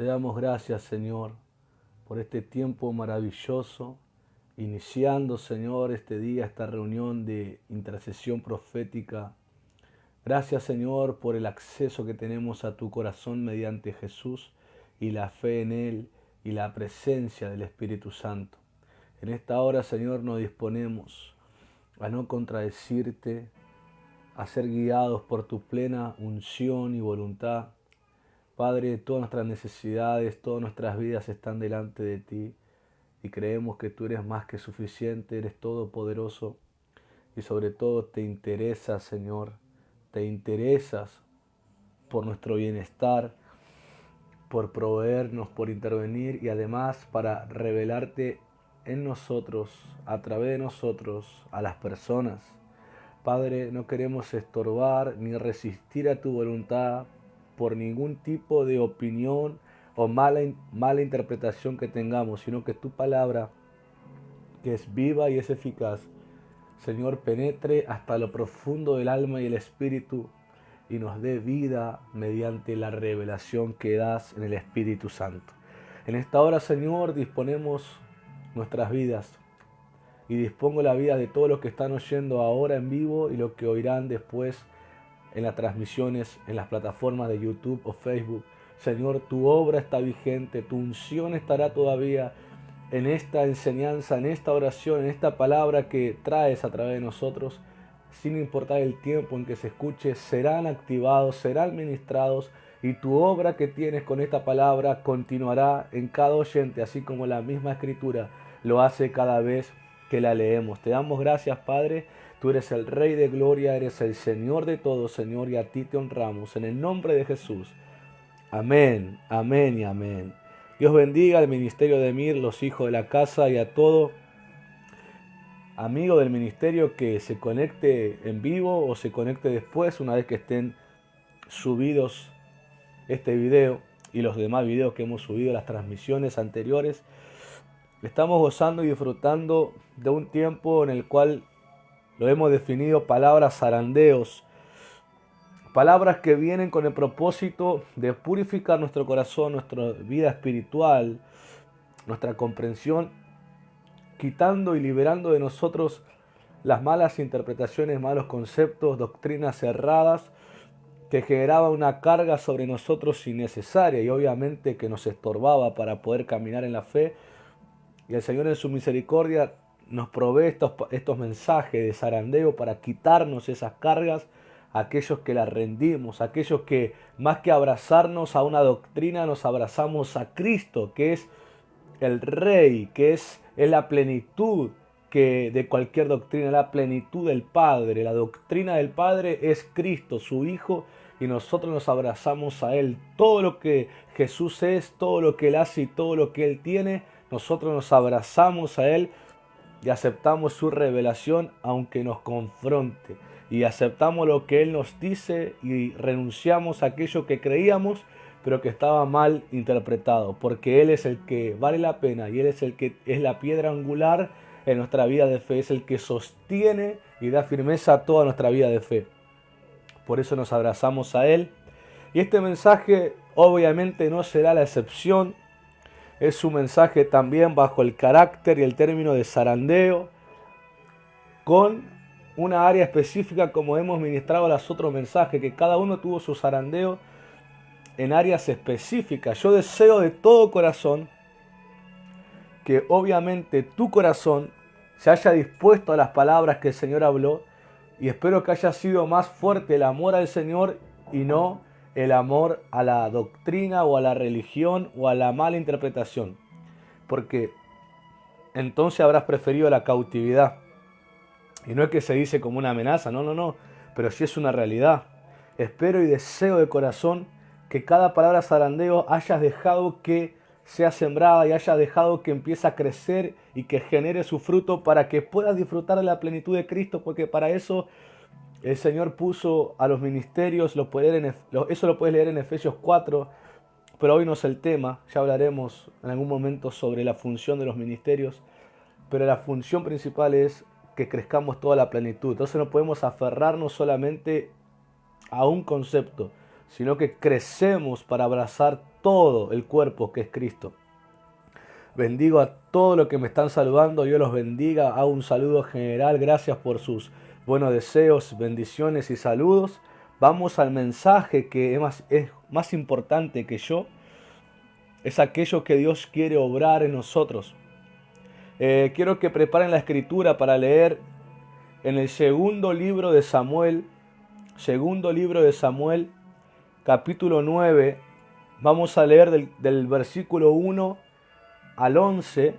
Te damos gracias, Señor, por este tiempo maravilloso, iniciando, Señor, este día, esta reunión de intercesión profética. Gracias, Señor, por el acceso que tenemos a tu corazón mediante Jesús y la fe en Él y la presencia del Espíritu Santo. En esta hora, Señor, nos disponemos a no contradecirte, a ser guiados por tu plena unción y voluntad. Padre, todas nuestras necesidades, todas nuestras vidas están delante de ti y creemos que tú eres más que suficiente, eres todopoderoso y sobre todo te interesas, Señor, te interesas por nuestro bienestar, por proveernos, por intervenir y además para revelarte en nosotros, a través de nosotros, a las personas. Padre, no queremos estorbar ni resistir a tu voluntad por ningún tipo de opinión o mala interpretación que tengamos, sino que tu palabra, que es viva y es eficaz, Señor, penetre hasta lo profundo del alma y el espíritu y nos dé vida mediante la revelación que das en el Espíritu Santo. En esta hora, Señor, disponemos nuestras vidas y dispongo la vida de todos los que están oyendo ahora en vivo y los que oirán después en las transmisiones, en las plataformas de YouTube o Facebook. Señor, tu obra está vigente, tu unción estará todavía en esta enseñanza, en esta oración, en esta palabra que traes a través de nosotros, sin importar el tiempo en que se escuche, serán activados, serán ministrados y tu obra que tienes con esta palabra continuará en cada oyente, así como la misma Escritura lo hace cada vez que la leemos. Te damos gracias, Padre. Tú eres el Rey de Gloria, eres el Señor de todos, Señor, y a ti te honramos. En el nombre de Jesús. Amén, amén y amén. Dios bendiga al ministerio de Mir, los hijos de la casa y a todo amigo del ministerio que se conecte en vivo o se conecte después, una vez que estén subidos este video y los demás videos que hemos subido, las transmisiones anteriores. Estamos gozando y disfrutando de un tiempo en el cual lo hemos definido palabras zarandeos, palabras que vienen con el propósito de purificar nuestro corazón, nuestra vida espiritual, nuestra comprensión, quitando y liberando de nosotros las malas interpretaciones, malos conceptos, doctrinas erradas que generaban una carga sobre nosotros innecesaria y obviamente que nos estorbaba para poder caminar en la fe. Y el Señor en su misericordia nos provee estos mensajes de zarandeo para quitarnos esas cargas, aquellos que las rendimos, aquellos que más que abrazarnos a una doctrina nos abrazamos a Cristo, que es el Rey, que es la plenitud de cualquier doctrina, la plenitud del Padre. La doctrina del Padre es Cristo, su Hijo, y nosotros nos abrazamos a Él. Todo lo que Jesús es, todo lo que Él hace y todo lo que Él tiene, nosotros nos abrazamos a Él y aceptamos su revelación aunque nos confronte. Y aceptamos lo que Él nos dice y renunciamos a aquello que creíamos pero que estaba mal interpretado, porque Él es el que vale la pena y Él es el que es la piedra angular en nuestra vida de fe, es el que sostiene y da firmeza a toda nuestra vida de fe. Por eso nos abrazamos a Él. Y este mensaje obviamente no será la excepción. Es un mensaje también bajo el carácter y el término de zarandeo, con una área específica como hemos ministrado los otros mensajes, que cada uno tuvo su zarandeo en áreas específicas. Yo deseo de todo corazón que obviamente tu corazón se haya dispuesto a las palabras que el Señor habló y espero que haya sido más fuerte el amor al Señor y no el amor a la doctrina o a la religión o a la mala interpretación, porque entonces habrás preferido la cautividad. Y no es que se dice como una amenaza, no, pero sí es una realidad. Espero y deseo de corazón que cada palabra zarandeo hayas dejado que sea sembrada y hayas dejado que empiece a crecer y que genere su fruto para que puedas disfrutar de la plenitud de Cristo, porque para eso el Señor puso a los ministerios, eso lo puedes leer en Efesios 4, pero hoy no es el tema, ya hablaremos en algún momento sobre la función de los ministerios, pero la función principal es que crezcamos toda la plenitud. Entonces no podemos aferrarnos solamente a un concepto, sino que crecemos para abrazar todo el cuerpo que es Cristo. Bendigo a todos los que me están saludando, Dios los bendiga, hago un saludo general, gracias por sus buenos deseos, bendiciones y saludos. Vamos al mensaje que es más importante que yo, es aquello que Dios quiere obrar en nosotros. Quiero que preparen la escritura para leer en el segundo libro de Samuel, capítulo 9, vamos a leer del versículo 1 al 11,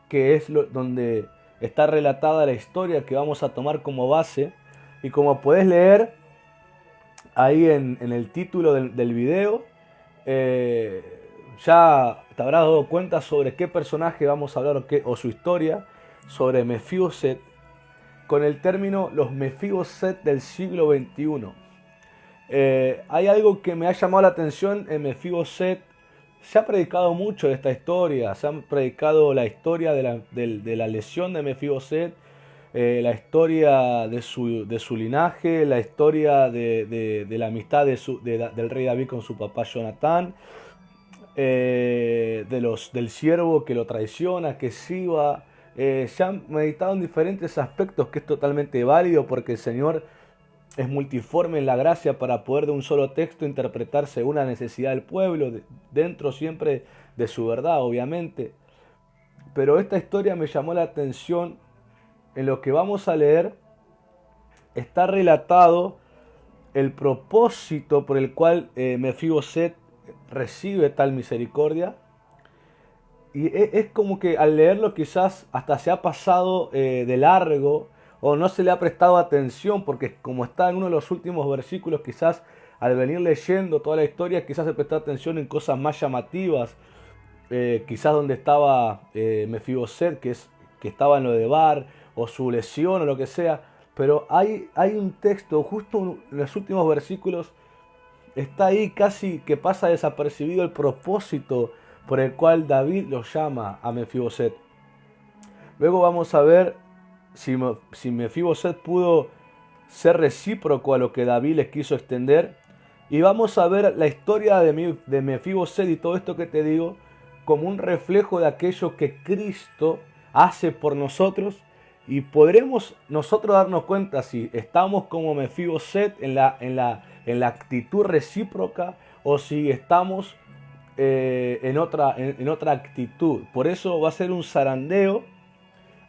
que es donde está relatada la historia que vamos a tomar como base. Y como puedes leer ahí en el título del video, ya te habrás dado cuenta sobre qué personaje vamos a hablar o su historia, sobre Mefiboset, con el término los Mefiboset del siglo XXI. Hay algo que me ha llamado la atención en Mefiboset. Se ha predicado mucho de esta historia, se ha predicado la historia de la lesión de Mefiboset, la historia de su linaje, la historia de la amistad del rey David con su papá Jonatán, del siervo que lo traiciona, que Siba. Se han meditado en diferentes aspectos, que es totalmente válido porque el Señor es multiforme en la gracia para poder de un solo texto interpretar según la necesidad del pueblo, dentro siempre de su verdad, obviamente. Pero esta historia me llamó la atención. En lo que vamos a leer está relatado el propósito por el cual Mefiboset recibe tal misericordia. Y es como que al leerlo quizás hasta se ha pasado de largo o no se le ha prestado atención, porque como está en uno de los últimos versículos, quizás al venir leyendo toda la historia, quizás se prestó atención en cosas más llamativas, quizás donde estaba Mefiboset, que estaba en lo de Bar, o su lesión o lo que sea. Pero hay un texto justo en los últimos versículos, está ahí casi que pasa desapercibido el propósito por el cual David lo llama a Mefiboset. Luego vamos a ver si Mefiboset pudo ser recíproco a lo que David les quiso extender. Y vamos a ver la historia de Mefiboset y todo esto que te digo como un reflejo de aquello que Cristo hace por nosotros. Y podremos nosotros darnos cuenta si estamos como Mefiboset en la actitud recíproca o si estamos en otra actitud. Por eso va a ser un zarandeo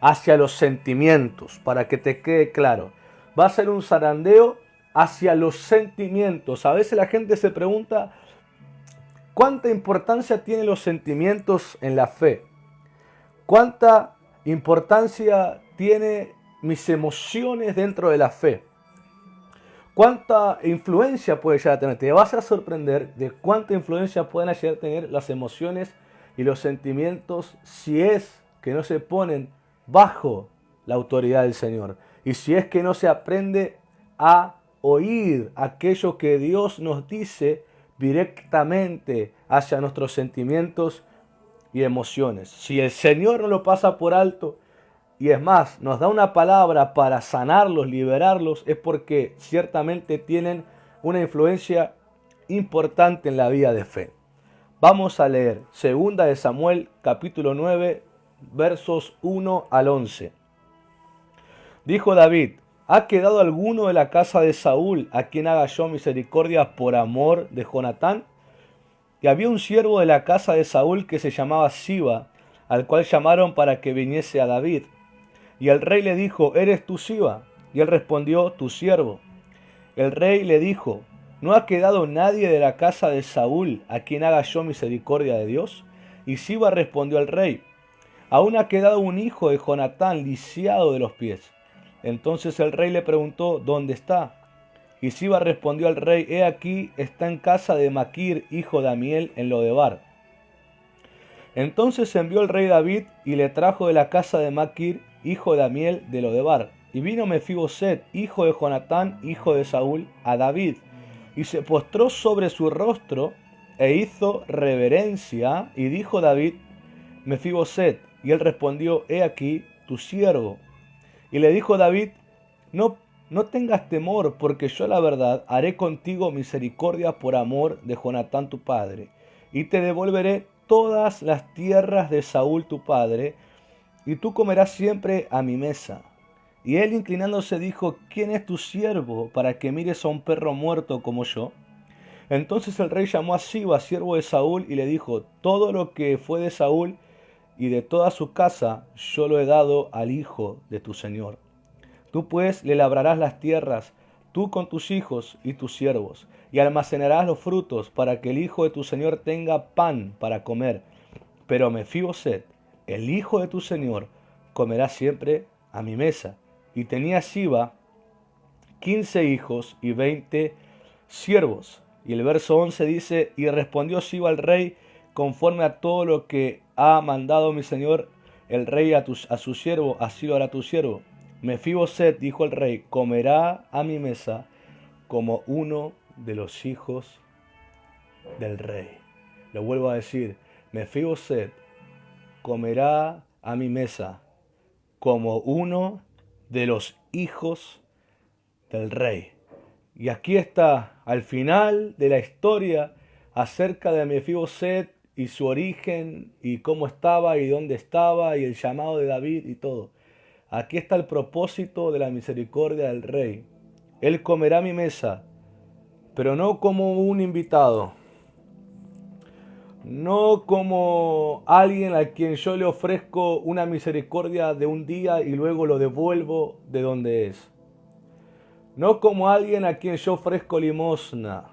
hacia los sentimientos, para que te quede claro. Va a ser un zarandeo hacia los sentimientos. A veces la gente se pregunta, ¿cuánta importancia tienen los sentimientos en la fe? ¿Cuánta importancia tienen mis emociones dentro de la fe? ¿Cuánta influencia puede llegar a tener? Te vas a sorprender de cuánta influencia pueden llegar a tener las emociones y los sentimientos si es que no se ponen bajo la autoridad del Señor. Y si es que no se aprende a oír aquello que Dios nos dice directamente hacia nuestros sentimientos y emociones. Si el Señor no lo pasa por alto, y es más, nos da una palabra para sanarlos, liberarlos, es porque ciertamente tienen una influencia importante en la vida de fe. Vamos a leer 2 de Samuel, capítulo 9, versos 1 al 11. Dijo David, ¿ha quedado alguno de la casa de Saúl a quien haga yo misericordia por amor de Jonatán? Y había un siervo de la casa de Saúl que se llamaba Siba, al cual llamaron para que viniese a David. Y el rey le dijo, ¿eres tú Siba? Y él respondió, tu siervo. El rey le dijo, ¿no ha quedado nadie de la casa de Saúl a quien haga yo misericordia de Dios? Y Siba respondió al rey, aún ha quedado un hijo de Jonatán lisiado de los pies. Entonces el rey le preguntó, ¿dónde está? Y Siba respondió al rey, he aquí, está en casa de Maquir, hijo de Amiel, en Lodebar. Entonces envió el rey David y le trajo de la casa de Maquir, hijo de Amiel, de Lodebar. Y vino Mefiboset, hijo de Jonatán, hijo de Saúl, a David, y se postró sobre su rostro, e hizo reverencia, y dijo David, Mefiboset, y él respondió, he aquí tu siervo. Y le dijo David, no no tengas temor, porque yo la verdad haré contigo misericordia por amor de Jonatán tu padre, y te devolveré todas las tierras de Saúl tu padre, y tú comerás siempre a mi mesa. Y él inclinándose dijo, ¿quién es tu siervo para que mires a un perro muerto como yo? Entonces el rey llamó a Siba, siervo de Saúl, y le dijo, todo lo que fue de Saúl y de toda su casa, yo lo he dado al hijo de tu señor. Tú pues le labrarás las tierras, tú con tus hijos y tus siervos, y almacenarás los frutos para que el hijo de tu señor tenga pan para comer. Pero Mefiboset, el hijo de tu señor, comerá siempre a mi mesa. Y tenía Siba 15 hijos y 20 siervos. Y el verso 11 dice, y respondió Siba al rey, conforme a todo lo que ha mandado mi señor el rey a su siervo, así lo hará tu siervo. Mefiboset, dijo el rey, comerá a mi mesa como uno de los hijos del rey. Lo vuelvo a decir, Mefiboset comerá a mi mesa como uno de los hijos del rey. Y aquí está, al final de la historia, acerca de Mefiboset y su origen, y cómo estaba, y dónde estaba, y el llamado de David, y todo. Aquí está el propósito de la misericordia del rey. Él comerá mi mesa, pero no como un invitado, no como alguien a quien yo le ofrezco una misericordia de un día y luego lo devuelvo de donde es. No como alguien a quien yo ofrezco limosna,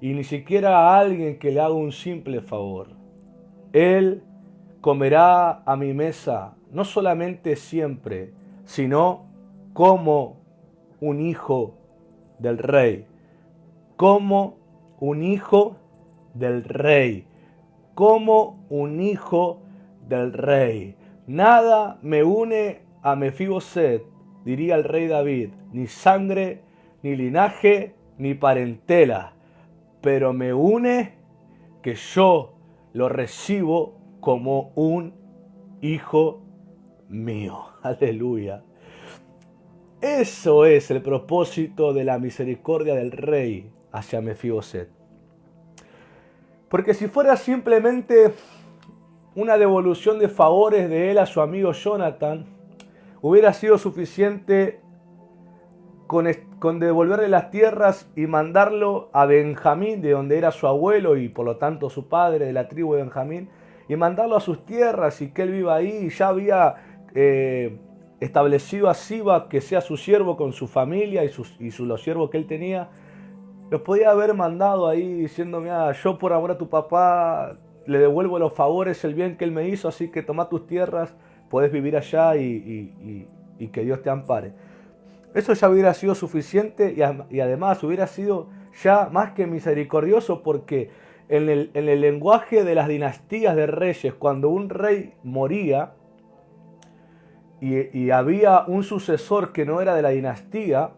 y ni siquiera a alguien que le haga un simple favor. Él comerá a mi mesa, no solamente siempre, sino como un hijo del rey. Como un hijo del rey. Como un hijo del rey. Nada me une a Mefiboset, diría el rey David, ni sangre, ni linaje, ni parentela, pero me une que yo lo recibo como un hijo mío. Aleluya. Eso es el propósito de la misericordia del rey hacia Mefiboset. Porque si fuera simplemente una devolución de favores de él a su amigo Jonathan, hubiera sido suficiente con devolverle las tierras y mandarlo a Benjamín, de donde era su abuelo y por lo tanto su padre, de la tribu de Benjamín, y mandarlo a sus tierras y que él viva ahí. Y ya había establecido a Siba que sea su siervo con su familia y los siervos que él tenía. Los podía haber mandado ahí diciendo, mira, yo por amor a tu papá le devuelvo los favores, el bien que él me hizo, así que toma tus tierras, podés vivir allá y que Dios te ampare. Eso ya hubiera sido suficiente y además hubiera sido ya más que misericordioso, porque en el lenguaje de las dinastías de reyes, cuando un rey moría y había un sucesor que no era de la dinastía,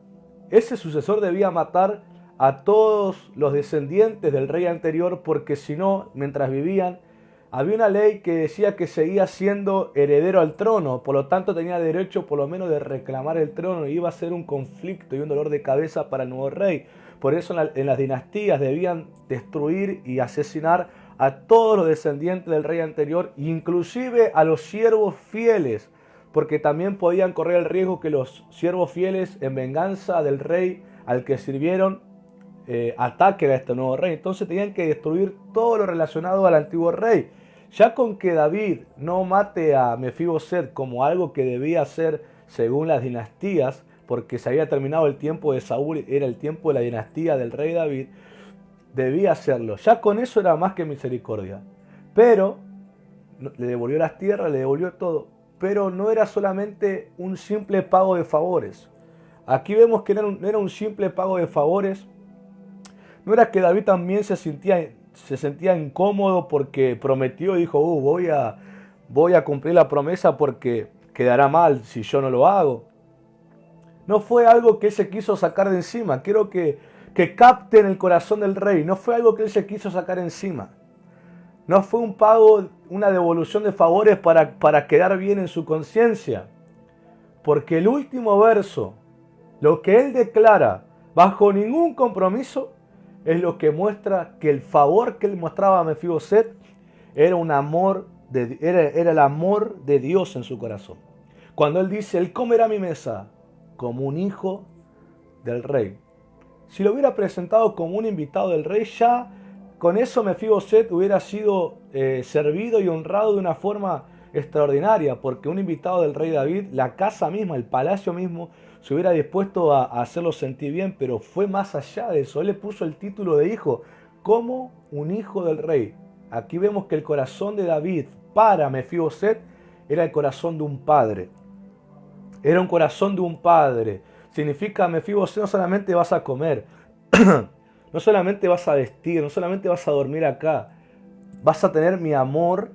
ese sucesor debía matar a todos los descendientes del rey anterior, porque si no, mientras vivían, había una ley que decía que seguía siendo heredero al trono, por lo tanto tenía derecho por lo menos de reclamar el trono, y iba a ser un conflicto y un dolor de cabeza para el nuevo rey. Por eso en las dinastías debían destruir y asesinar a todos los descendientes del rey anterior, inclusive a los siervos fieles, porque también podían correr el riesgo que los siervos fieles, en venganza del rey al que sirvieron, ataquen a este nuevo rey. Entonces tenían que destruir todo lo relacionado al antiguo rey. Ya con que David no mate a Mefiboset como algo que debía hacer según las dinastías, porque se había terminado el tiempo de Saúl, era el tiempo de la dinastía del rey David, debía hacerlo. Ya con eso era más que misericordia. Pero le devolvió las tierras, le devolvió todo. Pero no era solamente un simple pago de favores. Aquí vemos que no era un simple pago de favores. No era que David también se sentía incómodo porque prometió y dijo, voy a cumplir la promesa porque quedará mal si yo no lo hago. No fue algo que él se quiso sacar de encima. Quiero que capten el corazón del rey. No fue algo que él se quiso sacar encima. No fue un pago, una devolución de favores para quedar bien en su conciencia. Porque el último verso, Lo que él declara bajo ningún compromiso es lo que muestra que el favor que él mostraba a Mefiboset era era el amor de Dios en su corazón. Cuando él dice, él comerá a mi mesa como un hijo del rey. Si lo hubiera presentado como un invitado del rey, ya con eso Mefiboset hubiera sido servido y honrado de una forma extraordinaria, porque un invitado del rey David, la casa misma, el palacio mismo, se hubiera dispuesto a hacerlo sentir bien, pero fue más allá de eso. Él le puso el título de hijo, como un hijo del rey. Aquí vemos que el corazón de David para Mefiboset era el corazón de un padre. Era un corazón de un padre. Significa, Mefiboset, no solamente vas a comer, no solamente vas a vestir, no solamente vas a dormir acá, vas a tener mi amor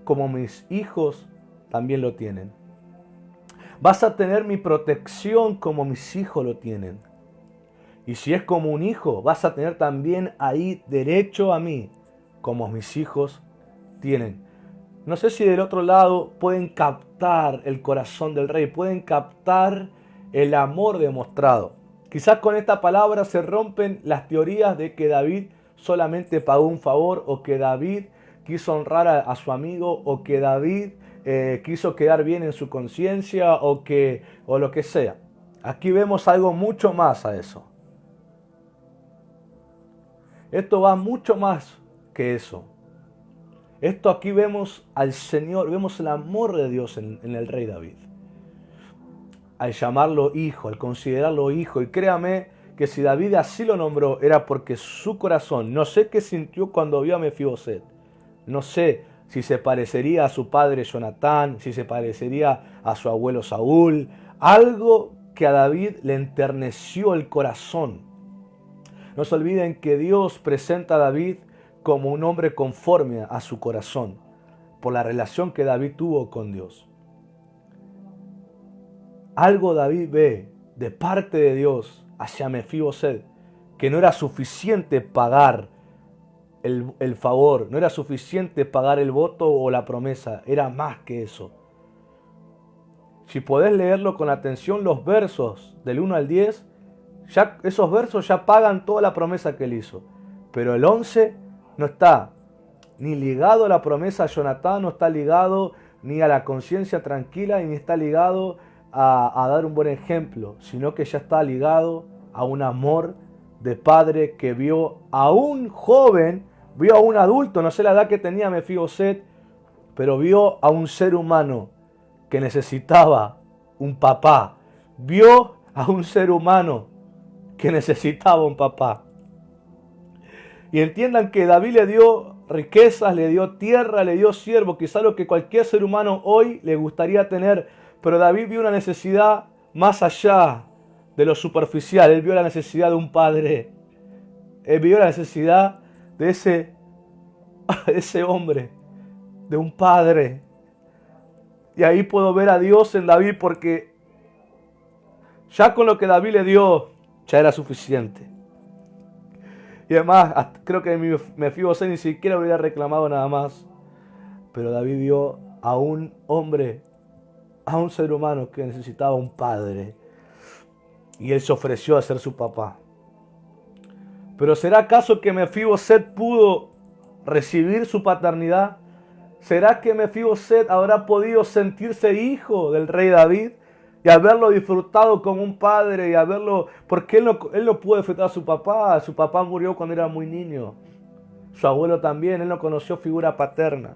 como mis hijos también lo tienen. Vas a tener mi protección como mis hijos lo tienen. Y si es como un hijo, vas a tener también ahí derecho a mí, como mis hijos tienen. No sé si del otro lado pueden captar el corazón del rey, pueden captar el amor demostrado. Quizás con esta palabra se rompen las teorías de que David solamente pagó un favor, o que David quiso honrar a su amigo, o que David quiso quedar bien en su conciencia, o lo que sea. Aquí vemos algo mucho más a eso. Esto va mucho más que eso. Esto aquí vemos al Señor, vemos el amor de Dios en el rey David. Al llamarlo hijo, al considerarlo hijo. Y créame que si David así lo nombró, era porque su corazón, no sé qué sintió cuando vio a Mefiboset. No sé si se parecería a su padre Jonatán, si se parecería a su abuelo Saúl. Algo que a David le enterneció el corazón. No se olviden que Dios presenta a David como un hombre conforme a su corazón, por la relación que David tuvo con Dios. Algo David ve de parte de Dios hacia Mefiboset, que no era suficiente pagar el favor, no era suficiente pagar el voto o la promesa, era más que eso. Si podés leerlo con atención, los versos del 1 al 10, ya, esos versos ya pagan toda la promesa que él hizo. Pero el 11 no está ni ligado a la promesa a Jonatán, no está ligado ni a la conciencia tranquila, ni está ligado a dar un buen ejemplo, sino que ya está ligado a un amor de padre que vio a un joven, vio a un adulto, no sé la edad que tenía Mefiboset, pero vio a un ser humano que necesitaba un papá. Vio a un ser humano que necesitaba un papá. Y entiendan que David le dio riquezas, le dio tierra, le dio siervo, quizá lo que cualquier ser humano hoy le gustaría tener. Pero David vio una necesidad más allá de lo superficial. Él vio la necesidad de un padre. Él vio la necesidad de ese hombre, de un padre. Y ahí puedo ver a Dios en David, porque ya con lo que David le dio, ya era suficiente. Y además, creo que Mefiboset ni siquiera hubiera reclamado nada más. Pero David vio a un hombre, a un ser humano que necesitaba un padre. Y él se ofreció a ser su papá. Pero ¿será acaso que Mefiboset pudo recibir su paternidad? ¿Será que Mefiboset habrá podido sentirse hijo del rey David y haberlo disfrutado como un padre y haberlo... Porque él no pudo disfrutar a su papá. Su papá murió cuando era muy niño. Su abuelo también. Él no conoció figura paterna.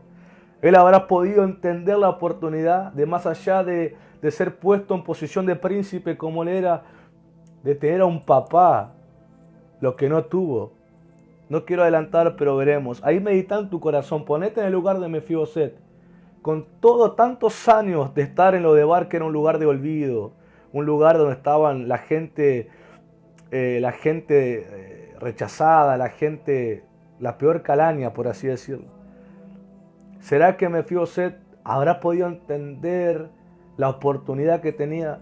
Él habrá podido entender la oportunidad de, más allá de ser puesto en posición de príncipe como él era, de tener a un papá, lo que no tuvo. No quiero adelantar, pero veremos. Ahí medita en tu corazón. Ponete en el lugar de Mefiboset. Con tantos años de estar en Lodebar, que era un lugar de olvido, un lugar donde estaban la gente rechazada, la peor calaña, por así decirlo. ¿Será que Mefiboset habrá podido entender la oportunidad que tenía?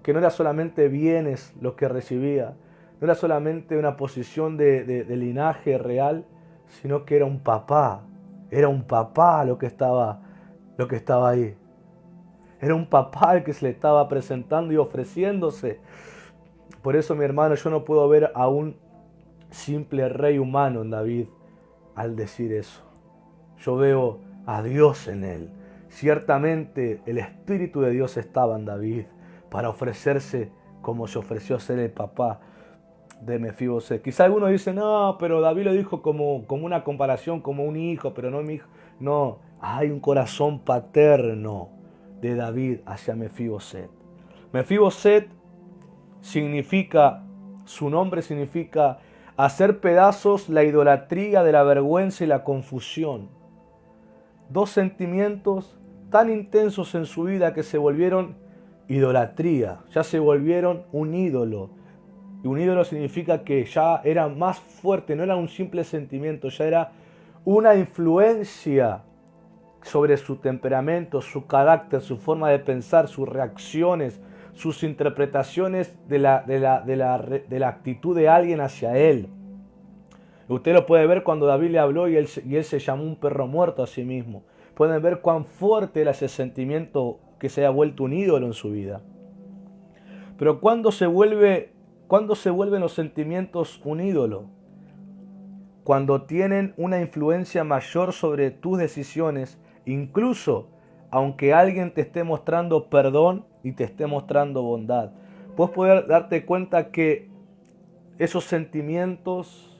Que no era solamente bienes los que recibía, no era solamente una posición de linaje real, sino que era un papá lo que estaba ahí. Era un papá el que se le estaba presentando y ofreciéndose. Por eso, mi hermano, yo no puedo ver a un simple rey humano en David al decir eso. Yo veo a Dios en él. Ciertamente el Espíritu de Dios estaba en David para ofrecerse como se ofreció a ser el papá de Mefiboset. Quizá algunos dicen, no, pero David lo dijo como una comparación, como un hijo, pero no mi hijo. No, hay un corazón paterno de David hacia Mefiboset. Mefiboset significa, su nombre significa hacer pedazos la idolatría de la vergüenza y la confusión. Dos sentimientos tan intensos en su vida que se volvieron idolatría, ya se volvieron un ídolo. Y un ídolo significa que ya era más fuerte, no era un simple sentimiento, ya era una influencia sobre su temperamento, su carácter, su forma de pensar, sus reacciones, sus interpretaciones de la actitud de alguien hacia él. Usted lo puede ver cuando David le habló y él se llamó un perro muerto a sí mismo. Pueden ver cuán fuerte era ese sentimiento que se ha vuelto un ídolo en su vida. Pero ¿cuándo se vuelven los sentimientos un ídolo? Cuando tienen una influencia mayor sobre tus decisiones, incluso aunque alguien te esté mostrando perdón y te esté mostrando bondad. Puedes poder darte cuenta que esos sentimientos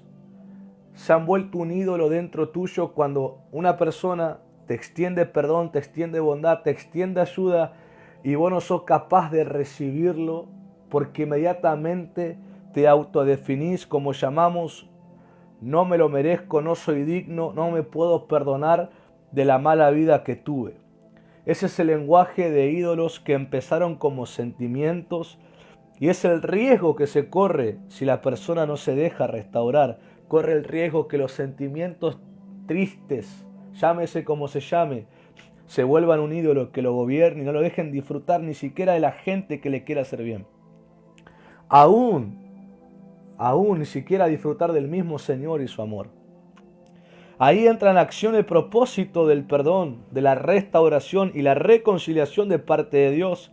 se han vuelto un ídolo dentro tuyo cuando una persona te extiende perdón, te extiende bondad, te extiende ayuda y vos no sos capaz de recibirlo porque inmediatamente te autodefinís como llamamos, no me lo merezco, no soy digno, no me puedo perdonar de la mala vida que tuve. Ese es el lenguaje de ídolos que empezaron como sentimientos y es el riesgo que se corre si la persona no se deja restaurar. Corre el riesgo que los sentimientos tristes, llámese como se llame, se vuelvan un ídolo que lo gobierne y no lo dejen disfrutar ni siquiera de la gente que le quiera hacer bien. Aún ni siquiera disfrutar del mismo Señor y su amor. Ahí entra en acción el propósito del perdón, de la restauración y la reconciliación de parte de Dios,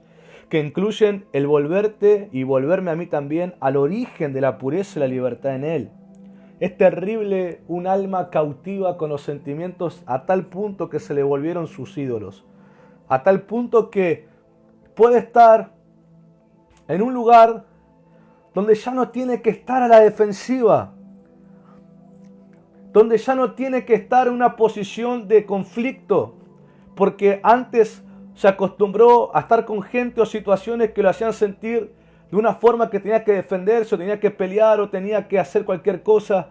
que incluyen el volverte y volverme a mí también al origen de la pureza y la libertad en Él. Es terrible un alma cautiva con los sentimientos a tal punto que se le volvieron sus ídolos. A tal punto que puede estar en un lugar donde ya no tiene que estar a la defensiva, donde ya no tiene que estar en una posición de conflicto, porque antes se acostumbró a estar con gente o situaciones que lo hacían sentir de una forma que tenía que defenderse, o tenía que pelear, o tenía que hacer cualquier cosa.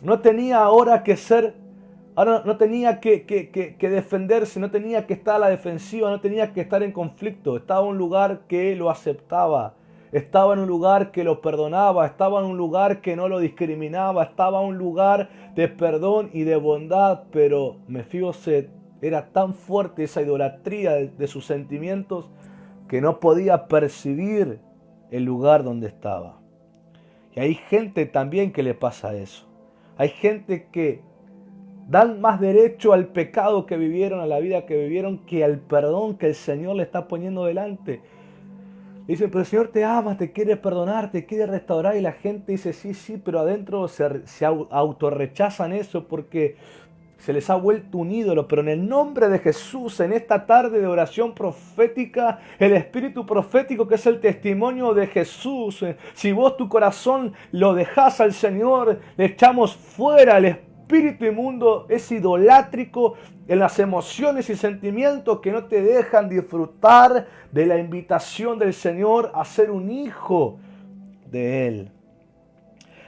No tenía ahora que no tenía que defenderse, no tenía que estar a la defensiva, no tenía que estar en conflicto. Estaba en un lugar que lo aceptaba. Estaba en un lugar que lo perdonaba, estaba en un lugar que no lo discriminaba, estaba en un lugar de perdón y de bondad, pero Mefiboset era tan fuerte esa idolatría de sus sentimientos que no podía percibir el lugar donde estaba. Y hay gente también que le pasa eso. Hay gente que dan más derecho al pecado que vivieron, a la vida que vivieron, que al perdón que el Señor le está poniendo delante. Dicen, pero el Señor te ama, te quiere perdonar, te quiere restaurar. Y la gente dice, sí, pero adentro se autorrechazan eso porque se les ha vuelto un ídolo. Pero en el nombre de Jesús, en esta tarde de oración profética, el espíritu profético que es el testimonio de Jesús, si vos tu corazón lo dejás al Señor, le echamos fuera el espíritu inmundo, es idolátrico en las emociones y sentimientos que no te dejan disfrutar de la invitación del Señor a ser un hijo de Él.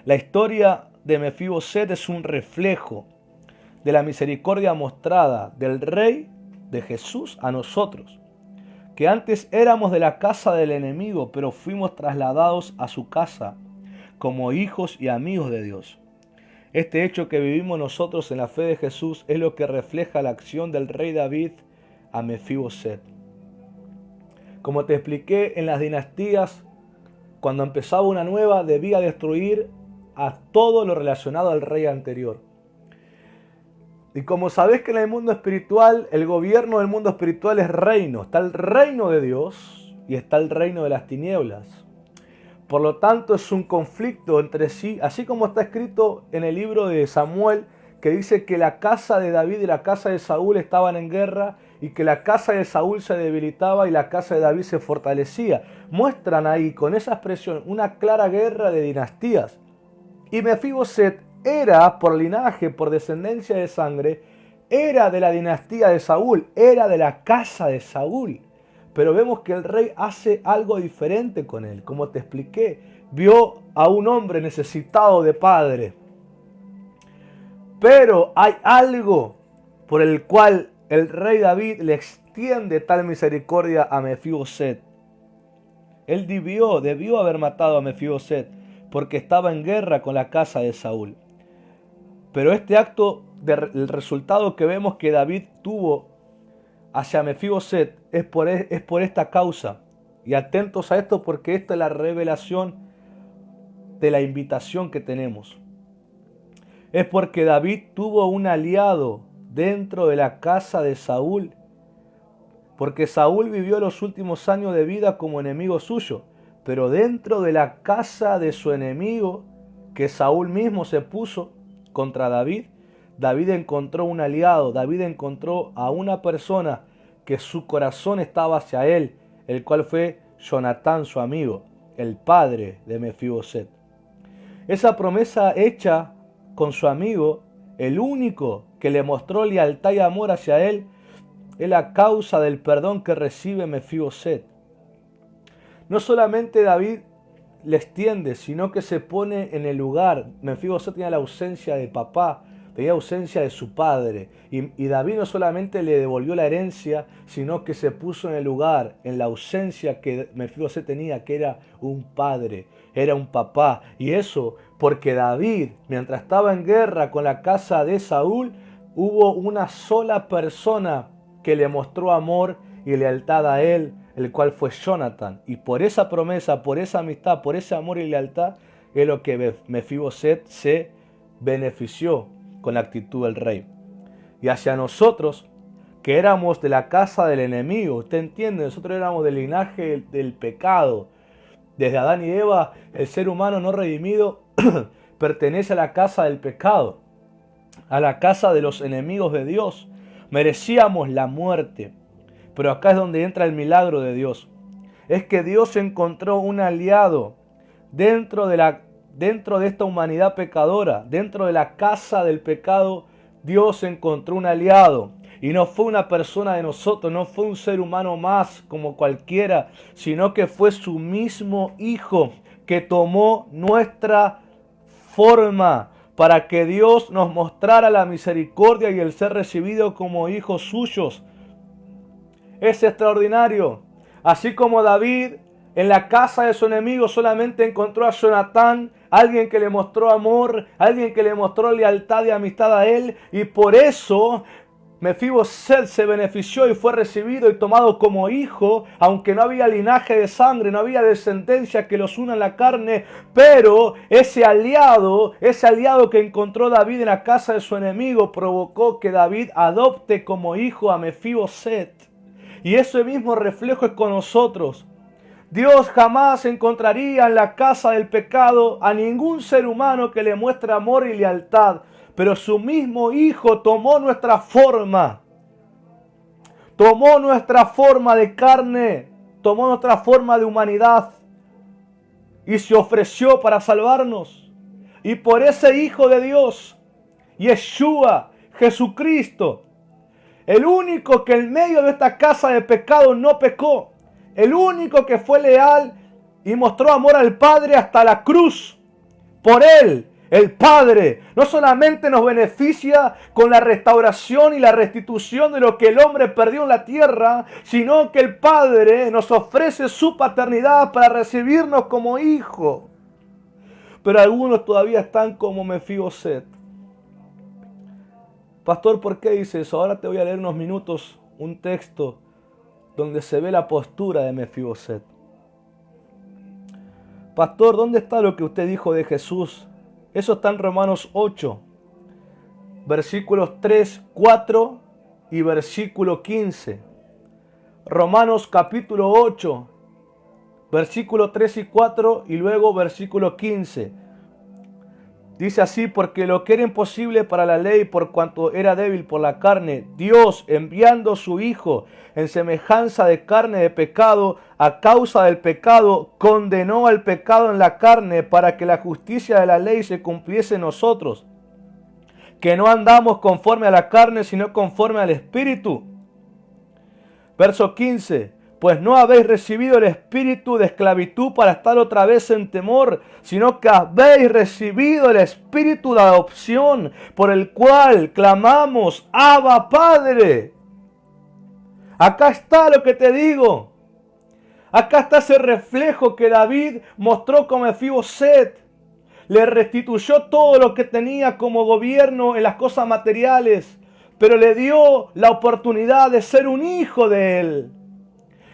La historia de Mefiboset es un reflejo de la misericordia mostrada del Rey de Jesús a nosotros, que antes éramos de la casa del enemigo, pero fuimos trasladados a su casa como hijos y amigos de Dios. Este hecho que vivimos nosotros en la fe de Jesús es lo que refleja la acción del rey David a Mefiboset. Como te expliqué, en las dinastías, cuando empezaba una nueva, debía destruir a todo lo relacionado al rey anterior. Y como sabés que en el mundo espiritual, el gobierno del mundo espiritual es reino. Está el reino de Dios y está el reino de las tinieblas. Por lo tanto, es un conflicto entre sí, así como está escrito en el libro de Samuel, que dice que la casa de David y la casa de Saúl estaban en guerra y que la casa de Saúl se debilitaba y la casa de David se fortalecía. Muestran ahí con esa expresión una clara guerra de dinastías. Y Mefiboset era, por linaje, por descendencia de sangre, era de la dinastía de Saúl, era de la casa de Saúl. Pero vemos que el rey hace algo diferente con él. Como te expliqué, vio a un hombre necesitado de padre. Pero hay algo por el cual el rey David le extiende tal misericordia a Mefiboset. Él debió haber matado a Mefiboset porque estaba en guerra con la casa de Saúl. Pero este acto, el resultado que vemos que David tuvo hacia Mefiboset es por esta causa. Y atentos a esto porque esta es la revelación de la invitación que tenemos. Es porque David tuvo un aliado dentro de la casa de Saúl. Porque Saúl vivió los últimos años de vida como enemigo suyo. Pero dentro de la casa de su enemigo, que Saúl mismo se puso contra David, David encontró un aliado. David encontró a una persona que su corazón estaba hacia él, el cual fue Jonatán, su amigo, el padre de Mefiboset. Esa promesa hecha con su amigo, el único que le mostró lealtad y amor hacia él, es la causa del perdón que recibe Mefiboset. No solamente David le extiende, sino que se pone en el lugar. Mefiboset tenía la ausencia de papá, tenía ausencia de su padre. Y David no solamente le devolvió la herencia, sino que se puso en el lugar, en la ausencia que Mefiboset tenía, que era un padre, era un papá. Y eso porque David, mientras estaba en guerra con la casa de Saúl, hubo una sola persona que le mostró amor y lealtad a él, el cual fue Jonatán. Y por esa promesa, por esa amistad, por ese amor y lealtad, es lo que Mefiboset se benefició con la actitud del rey. Y hacia nosotros, que éramos de la casa del enemigo, usted entiende, nosotros éramos del linaje del pecado. Desde Adán y Eva, el ser humano no redimido pertenece a la casa del pecado, a la casa de los enemigos de Dios. Merecíamos la muerte. Pero acá es donde entra el milagro de Dios. Es que Dios encontró un aliado dentro de esta humanidad pecadora, dentro de la casa del pecado. Dios encontró un aliado. Y no fue una persona de nosotros, no fue un ser humano más como cualquiera, sino que fue su mismo Hijo que tomó nuestra forma para que Dios nos mostrara la misericordia y el ser recibido como hijos suyos. Es extraordinario. Así como David en la casa de su enemigo solamente encontró a Jonatán, alguien que le mostró amor, alguien que le mostró lealtad y amistad a él, y por eso Mefiboset se benefició y fue recibido y tomado como hijo, aunque no había linaje de sangre, no había descendencia que los una en la carne, pero ese aliado que encontró David en la casa de su enemigo provocó que David adopte como hijo a Mefiboset. Y ese mismo reflejo es con nosotros. Dios jamás encontraría en la casa del pecado a ningún ser humano que le muestre amor y lealtad. Pero su mismo Hijo tomó nuestra forma. Tomó nuestra forma de carne. Tomó nuestra forma de humanidad. Y se ofreció para salvarnos. Y por ese Hijo de Dios, Yeshua, Jesucristo, el único que en medio de esta casa de pecado no pecó. El único que fue leal y mostró amor al Padre hasta la cruz. Por Él, el Padre, no solamente nos beneficia con la restauración y la restitución de lo que el hombre perdió en la tierra, sino que el Padre nos ofrece su paternidad para recibirnos como hijos. Pero algunos todavía están como Mefiboset. Pastor, ¿por qué dice eso? Ahora te voy a leer unos minutos un texto donde se ve la postura de Mefiboset. Pastor, ¿dónde está lo que usted dijo de Jesús? Eso está en Romanos 8, versículos 3, 4 y versículo 15. Romanos capítulo 8, versículo 3 y 4 y luego versículo 15. Dice así: porque lo que era imposible para la ley, por cuanto era débil por la carne, Dios, enviando su Hijo en semejanza de carne de pecado, a causa del pecado, condenó al pecado en la carne, para que la justicia de la ley se cumpliese en nosotros, que no andamos conforme a la carne, sino conforme al Espíritu. Verso 15. Pues no habéis recibido el espíritu de esclavitud para estar otra vez en temor, sino que habéis recibido el espíritu de adopción, por el cual clamamos: Abba, Padre. Acá está lo que te digo. Acá está ese reflejo que David mostró con Mefiboset. Le restituyó todo lo que tenía como gobierno en las cosas materiales, pero le dio la oportunidad de ser un hijo de él.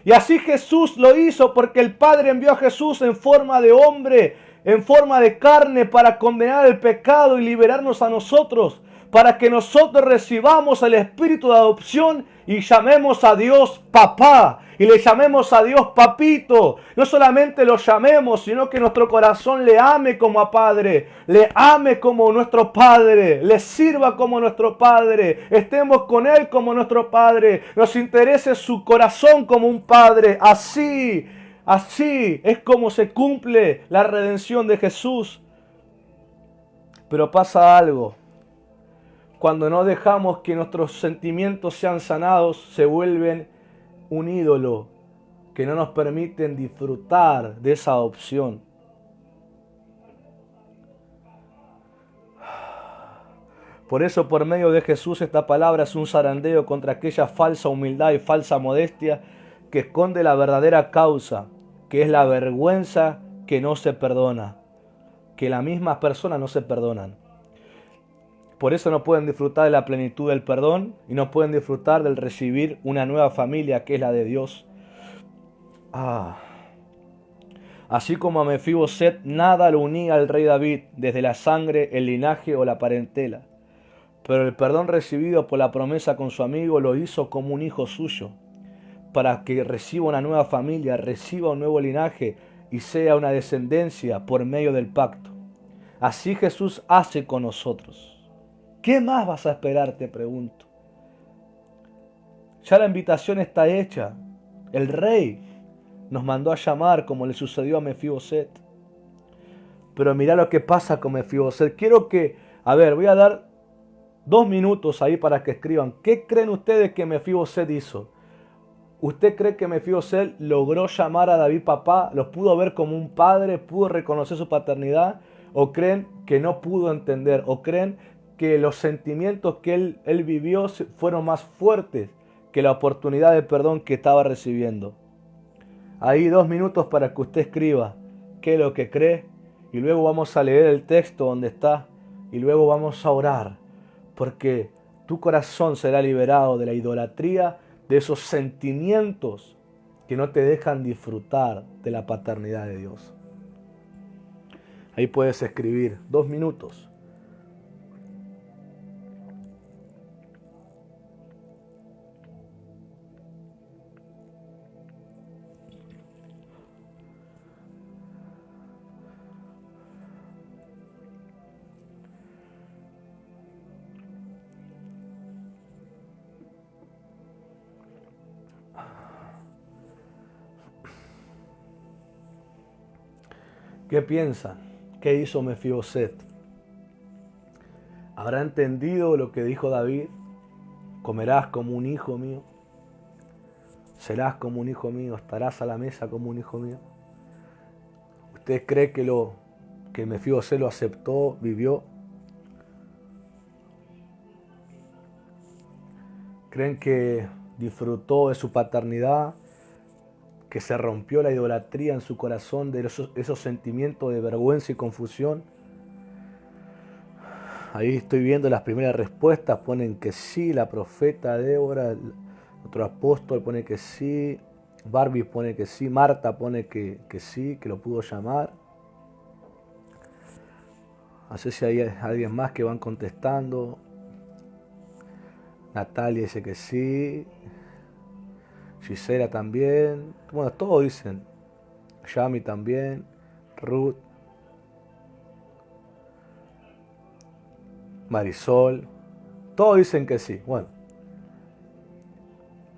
Y así Jesús lo hizo, porque el Padre envió a Jesús en forma de hombre, en forma de carne, para condenar el pecado y liberarnos a nosotros, para que nosotros recibamos el espíritu de adopción y llamemos a Dios papá, y le llamemos a Dios papito. No solamente lo llamemos, sino que nuestro corazón le ame como a Padre, le ame como nuestro Padre, le sirva como nuestro Padre, estemos con Él como nuestro Padre, nos interese su corazón como un Padre. Así es como se cumple la redención de Jesús. Pero pasa algo. Cuando no dejamos que nuestros sentimientos sean sanados, se vuelven un ídolo que no nos permiten disfrutar de esa adopción. Por eso, por medio de Jesús, esta palabra es un zarandeo contra aquella falsa humildad y falsa modestia que esconde la verdadera causa, que es la vergüenza que no se perdona, que las mismas personas no se perdonan. Por eso no pueden disfrutar de la plenitud del perdón y no pueden disfrutar del recibir una nueva familia que es la de Dios. Así como a Mefiboset nada lo unía al rey David, desde la sangre, el linaje o la parentela. Pero el perdón recibido por la promesa con su amigo lo hizo como un hijo suyo, para que reciba una nueva familia, reciba un nuevo linaje y sea una descendencia por medio del pacto. Así Jesús hace con nosotros. ¿Qué más vas a esperar?, te pregunto. Ya la invitación está hecha. El rey nos mandó a llamar, como le sucedió a Mefiboset. Pero mirá lo que pasa con Mefiboset. Voy a dar 2 minutos ahí para que escriban. ¿Qué creen ustedes que Mefiboset hizo? ¿Usted cree que Mefiboset logró llamar a David papá? ¿Lo pudo ver como un padre? ¿Pudo reconocer su paternidad? ¿O creen que no pudo entender? ¿O creen que los sentimientos que él vivió fueron más fuertes que la oportunidad de perdón que estaba recibiendo? Ahí 2 minutos para que usted escriba qué es lo que cree, y luego vamos a leer el texto donde está, y luego vamos a orar, porque tu corazón será liberado de la idolatría, de esos sentimientos que no te dejan disfrutar de la paternidad de Dios. Ahí puedes escribir 2 minutos. ¿Qué piensan? ¿Qué hizo Mefiboset? ¿Habrá entendido lo que dijo David? Comerás como un hijo mío, serás como un hijo mío, estarás a la mesa como un hijo mío. ¿Usted cree que Mefiboset lo aceptó, vivió? ¿Creen que disfrutó de su paternidad? ¿Que se rompió la idolatría en su corazón de esos sentimientos de vergüenza y confusión? Ahí estoy viendo las primeras respuestas, ponen que sí, la profeta Débora, otro apóstol pone que sí, Barbie pone que sí, Marta pone que sí, que lo pudo llamar. No sé si hay alguien más que van contestando. Natalia dice que sí, Gisela también. Bueno, todos dicen. Yami también, Ruth, Marisol, todos dicen que sí. Bueno,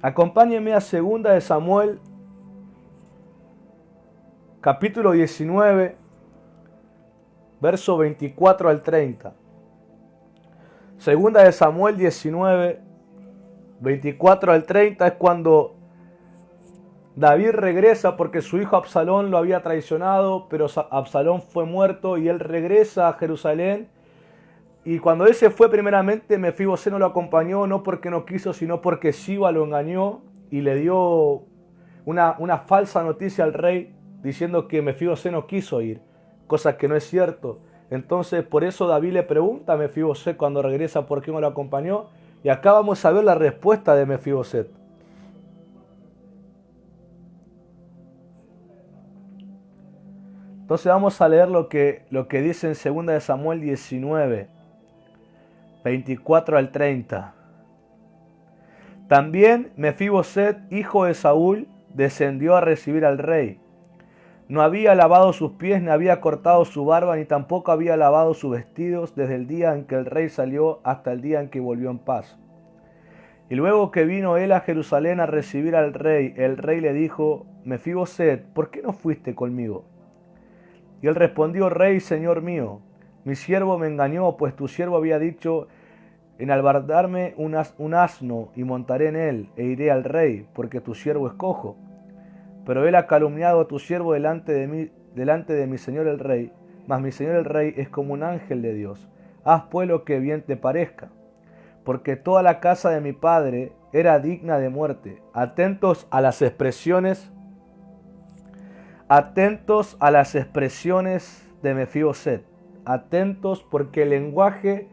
acompáñenme a 2 de Samuel, capítulo 19, verso 24 al 30. 2 de Samuel 19, 24 al 30 es cuando David regresa porque su hijo Absalón lo había traicionado, pero Absalón fue muerto y él regresa a Jerusalén. Y cuando él se fue, primeramente Mefibosé no lo acompañó, no porque no quiso, sino porque Siba lo engañó y le dio una falsa noticia al rey diciendo que Mefibosé no quiso ir, cosa que no es cierto. Entonces por eso David le pregunta a Mefibosé cuando regresa por qué no lo acompañó, y acá vamos a ver la respuesta de Mefiboset. Entonces vamos a leer lo que dice en 2 de Samuel 19, 24 al 30. También Mefiboset, hijo de Saúl, descendió a recibir al rey. No había lavado sus pies, ni había cortado su barba, ni tampoco había lavado sus vestidos desde el día en que el rey salió hasta el día en que volvió en paz. Y luego que vino él a Jerusalén a recibir al rey, el rey le dijo: Mefiboset, ¿por qué no fuiste conmigo? Y él respondió: Rey, señor mío, mi siervo me engañó, pues tu siervo había dicho: enalbardarme un asno y montaré en él, e iré al rey, porque tu siervo es cojo. Pero él ha calumniado a tu siervo delante de mi señor el rey, mas mi señor el rey es como un ángel de Dios. Haz pues lo que bien te parezca, porque toda la casa de mi padre era digna de muerte. Atentos a las expresiones de Mefiboset. Atentos, porque el lenguaje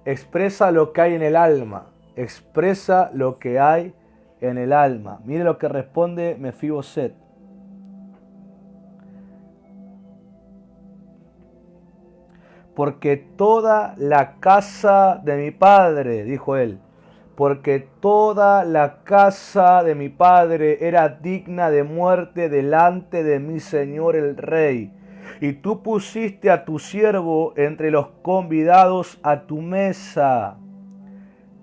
expresa lo que hay en el alma. Expresa lo que hay en el alma. Mire lo que responde Mefiboset. Porque toda la casa de mi padre, dijo él, porque toda la casa de mi padre era digna de muerte delante de mi señor el rey. Y tú pusiste a tu siervo entre los convidados a tu mesa.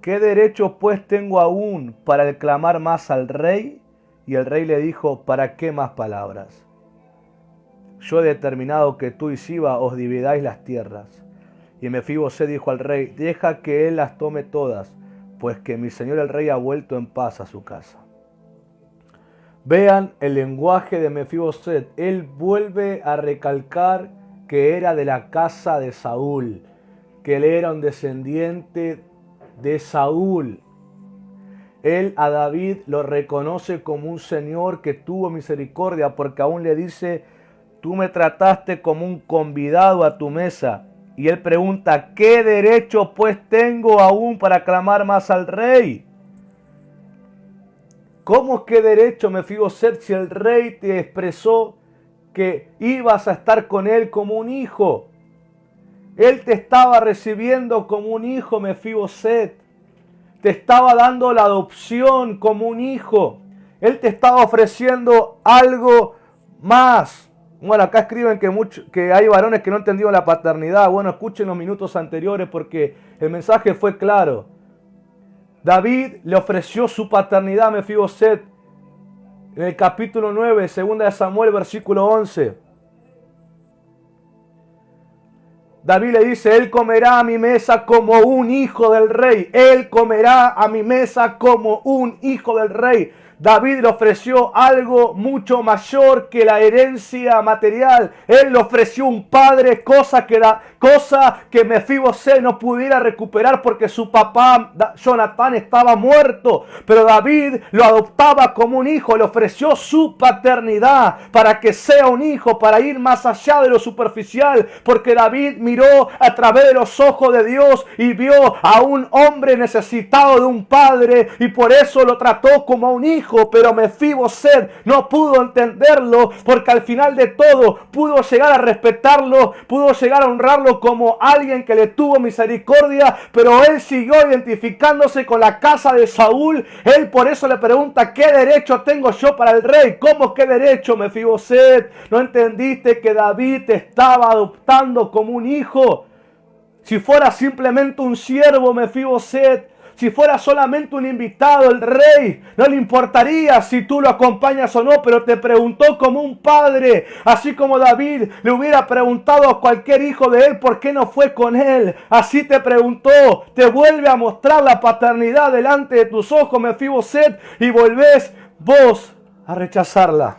¿Qué derecho pues tengo aún para clamar más al rey? Y el rey le dijo: ¿para qué más palabras? Yo he determinado que tú y Siba os dividáis las tierras. Y Mefiboset dijo al rey: deja que él las tome todas, pues que mi señor el rey ha vuelto en paz a su casa. Vean el lenguaje de Mefiboset. Él vuelve a recalcar que era de la casa de Saúl, que él era un descendiente de Saúl. Él a David lo reconoce como un señor que tuvo misericordia, porque aún le dice: tú me trataste como un convidado a tu mesa. Y él pregunta: ¿qué derecho pues tengo aún para clamar más al rey? ¿Cómo qué derecho, Mefiboset, si el rey te expresó que ibas a estar con él como un hijo? Él te estaba recibiendo como un hijo, Mefiboset. Te estaba dando la adopción como un hijo. Él te estaba ofreciendo algo más. Bueno, acá escriben que hay varones que no entendieron la paternidad. Bueno, escuchen los minutos anteriores porque el mensaje fue claro. David le ofreció su paternidad a Mefiboset en el capítulo 9, 2 de Samuel, versículo 11. David le dice: él comerá a mi mesa como un hijo del rey. Él comerá a mi mesa como un hijo del rey. David le ofreció algo mucho mayor que la herencia material. Él le ofreció un padre, cosa que Mefiboset no pudiera recuperar porque su papá Jonatán estaba muerto. Pero David lo adoptaba como un hijo, le ofreció su paternidad para que sea un hijo, para ir más allá de lo superficial. Porque David miró a través de los ojos de Dios y vio a un hombre necesitado de un padre, y por eso lo trató como a un hijo. hijo, pero Mefiboset no pudo entenderlo, porque al final de todo pudo llegar a respetarlo, pudo llegar a honrarlo como alguien que le tuvo misericordia, pero él siguió identificándose con la casa de Saúl. Él por eso le pregunta: ¿qué derecho tengo yo para el rey? ¿Cómo qué derecho, Mefiboset? ¿No entendiste que David te estaba adoptando como un hijo? Si fuera simplemente un siervo, Mefiboset, si fuera solamente un invitado, el rey no le importaría si tú lo acompañas o no, pero te preguntó como un padre, así como David le hubiera preguntado a cualquier hijo de él por qué no fue con él. Así te preguntó, te vuelve a mostrar la paternidad delante de tus ojos, Mefiboset, y volvés vos a rechazarla.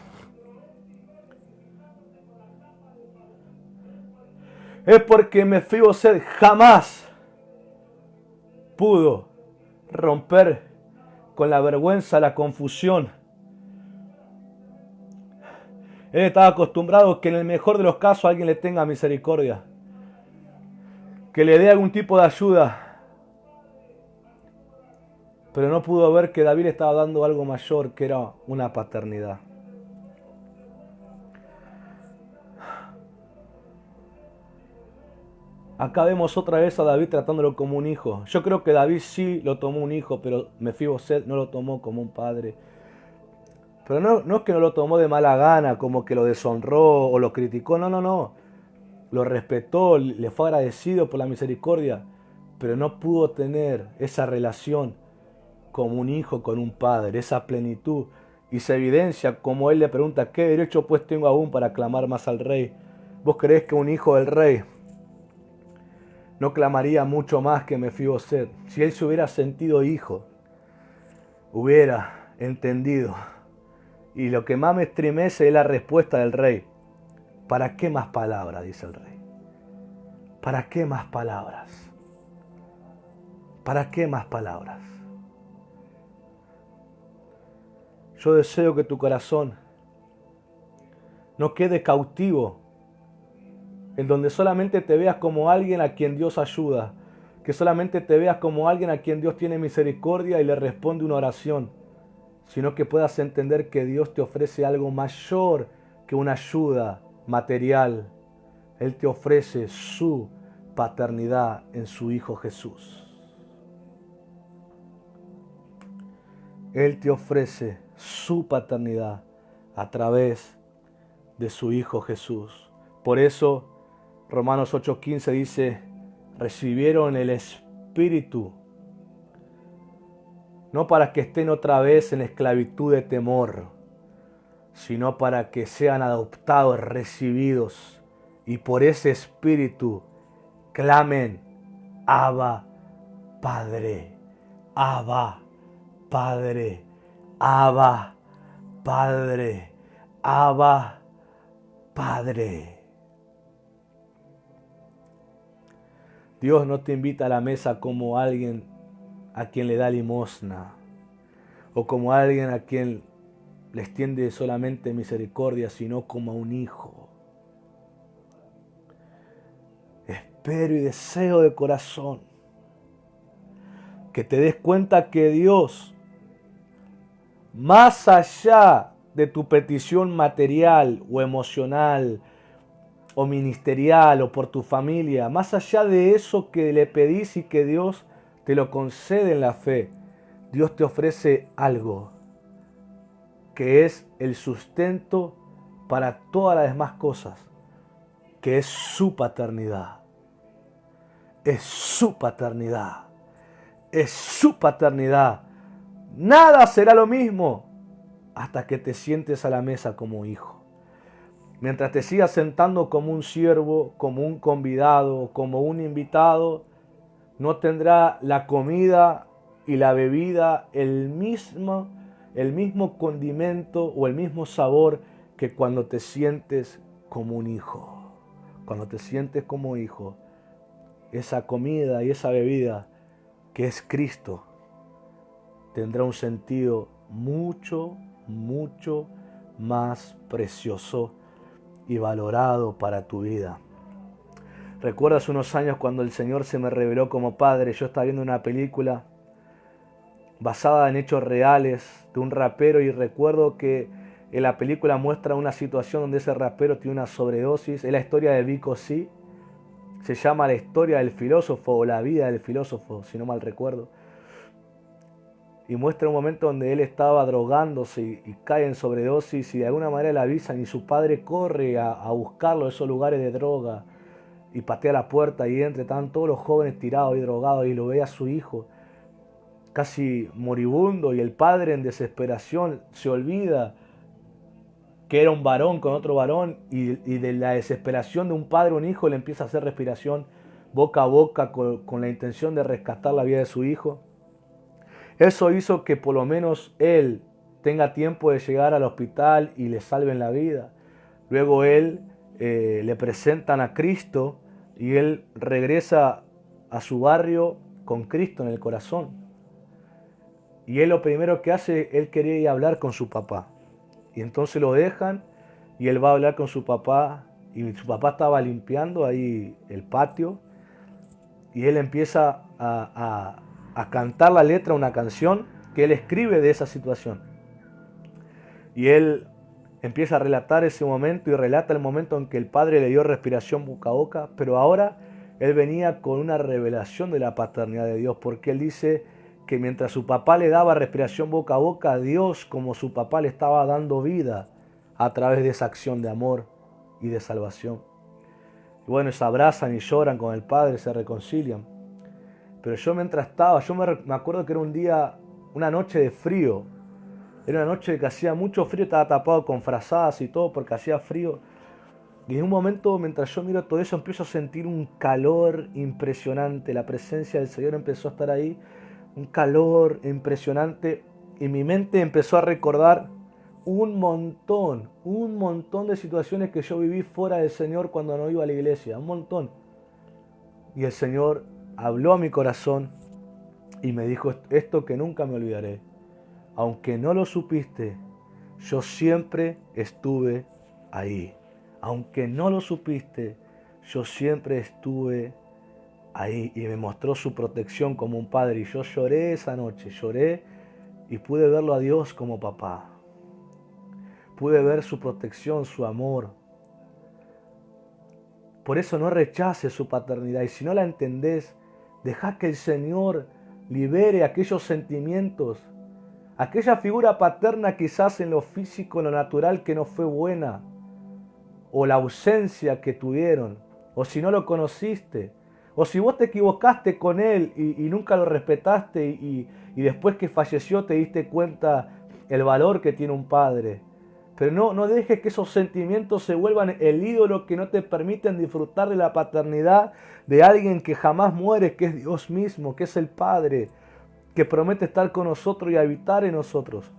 Es porque Mefiboset jamás pudo romper con la vergüenza, la confusión. Él estaba acostumbrado que en el mejor de los casos alguien le tenga misericordia, que le dé algún tipo de ayuda. Pero no pudo ver que David le estaba dando algo mayor, que era una paternidad. Acá vemos otra vez a David tratándolo como un hijo. Yo creo que David sí lo tomó un hijo, pero Mefiboset no lo tomó como un padre. Pero no es que no lo tomó de mala gana, como que lo deshonró o lo criticó. No. Lo respetó, le fue agradecido por la misericordia, pero no pudo tener esa relación como un hijo con un padre, esa plenitud. Y se evidencia como él le pregunta: ¿qué derecho pues tengo aún para clamar más al rey? ¿Vos creés que un hijo del rey no clamaría mucho más que Mefiboset? Si él se hubiera sentido hijo, hubiera entendido. Y lo que más me estremece es la respuesta del rey. ¿Para qué más palabras?, dice el rey. ¿Para qué más palabras? ¿Para qué más palabras? Yo deseo que tu corazón no quede cautivo, en donde solamente te veas como alguien a quien Dios ayuda, que solamente te veas como alguien a quien Dios tiene misericordia y le responde una oración, sino que puedas entender que Dios te ofrece algo mayor que una ayuda material. Él te ofrece su paternidad en su Hijo Jesús. Él te ofrece su paternidad a través de su Hijo Jesús. Por eso Romanos 8:15 dice: recibieron el Espíritu, no para que estén otra vez en esclavitud de temor, sino para que sean adoptados, recibidos, y por ese Espíritu clamen: Abba, Padre, Abba, Padre, Abba, Padre, Abba, Padre. Dios no te invita a la mesa como alguien a quien le da limosna, o como alguien a quien le extiende solamente misericordia, sino como a un hijo. Espero y deseo de corazón que te des cuenta que Dios, más allá de tu petición material o emocional o ministerial o por tu familia, más allá de eso que le pedís y que Dios te lo concede en la fe, Dios te ofrece algo que es el sustento para todas las demás cosas, que es su paternidad. Es su paternidad. Es su paternidad. Nada será lo mismo hasta que te sientes a la mesa como hijo. Mientras te sigas sentando como un siervo, como un convidado, como un invitado, no tendrá la comida y la bebida el mismo condimento o el mismo sabor que cuando te sientes como un hijo. Cuando te sientes como hijo, esa comida y esa bebida que es Cristo tendrá un sentido mucho más precioso y valorado para tu vida. Recuerdo hace unos años cuando el Señor se me reveló como padre. Yo estaba viendo una película basada en hechos reales de un rapero, y recuerdo que en la película muestra una situación donde ese rapero tiene una sobredosis. Es la historia de Vico C. Se llama La historia del filósofo o La vida del filósofo, si no mal recuerdo. Y muestra un momento donde él estaba drogándose y cae en sobredosis, y de alguna manera le avisan y su padre corre a buscarlo a esos lugares de droga y patea la puerta y entra. Estaban todos los jóvenes tirados y drogados, y lo ve a su hijo casi moribundo, y el padre en desesperación se olvida que era un varón con otro varón, y de la desesperación de un padre a un hijo le empieza a hacer respiración boca a boca con la intención de rescatar la vida de su hijo. Eso hizo que por lo menos él tenga tiempo de llegar al hospital y le salven la vida. Luego él le presentan a Cristo y él regresa a su barrio con Cristo en el corazón. Y él lo primero que hace, él quería ir a hablar con su papá. Y entonces lo dejan y él va a hablar con su papá, y su papá estaba limpiando ahí el patio, y él empieza a cantar la letra de una canción que él escribe de esa situación. Y él empieza a relatar ese momento, y relata el momento en que el padre le dio respiración boca a boca, pero ahora él venía con una revelación de la paternidad de Dios, porque él dice que mientras su papá le daba respiración boca a boca, Dios, como su papá, le estaba dando vida a través de esa acción de amor y de salvación. Y bueno, se abrazan y lloran con el padre, se reconcilian. Pero yo mientras estaba, me acuerdo que era un día, una noche de frío. Era una noche que hacía mucho frío, estaba tapado con frazadas y todo porque hacía frío. Y en un momento, mientras yo miro todo eso, empiezo a sentir un calor impresionante. La presencia del Señor empezó a estar ahí, un calor impresionante. Y mi mente empezó a recordar un montón de situaciones que yo viví fuera del Señor cuando no iba a la iglesia, un montón. Y el Señor habló a mi corazón y me dijo esto que nunca me olvidaré. Aunque no lo supiste, yo siempre estuve ahí. Aunque no lo supiste, yo siempre estuve ahí. Y me mostró su protección como un padre. Y yo lloré esa noche, lloré, y pude verlo a Dios como papá. Pude ver su protección, su amor. Por eso no rechaces su paternidad. Y si no la entendés, deja que el Señor libere aquellos sentimientos, aquella figura paterna quizás en lo físico, en lo natural, que no fue buena, o la ausencia que tuvieron, o si no lo conociste, o si vos te equivocaste con él y nunca lo respetaste, y después que falleció te diste cuenta el valor que tiene un padre. Pero no dejes que esos sentimientos se vuelvan el ídolo que no te permiten disfrutar de la paternidad de alguien que jamás muere, que es Dios mismo, que es el Padre, que promete estar con nosotros y habitar en nosotros.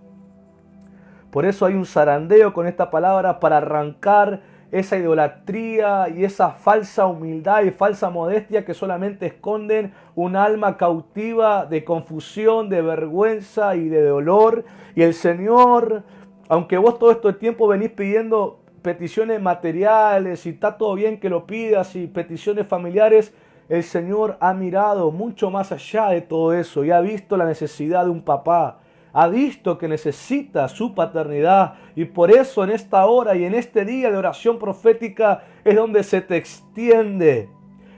Por eso hay un zarandeo con esta palabra para arrancar esa idolatría y esa falsa humildad y falsa modestia que solamente esconden un alma cautiva de confusión, de vergüenza y de dolor. Y el Señor, aunque vos todo este tiempo venís pidiendo peticiones materiales y está todo bien que lo pidas, y peticiones familiares, el Señor ha mirado mucho más allá de todo eso y ha visto la necesidad de un papá. Ha visto que necesita su paternidad, y por eso en esta hora y en este día de oración profética es donde se te extiende.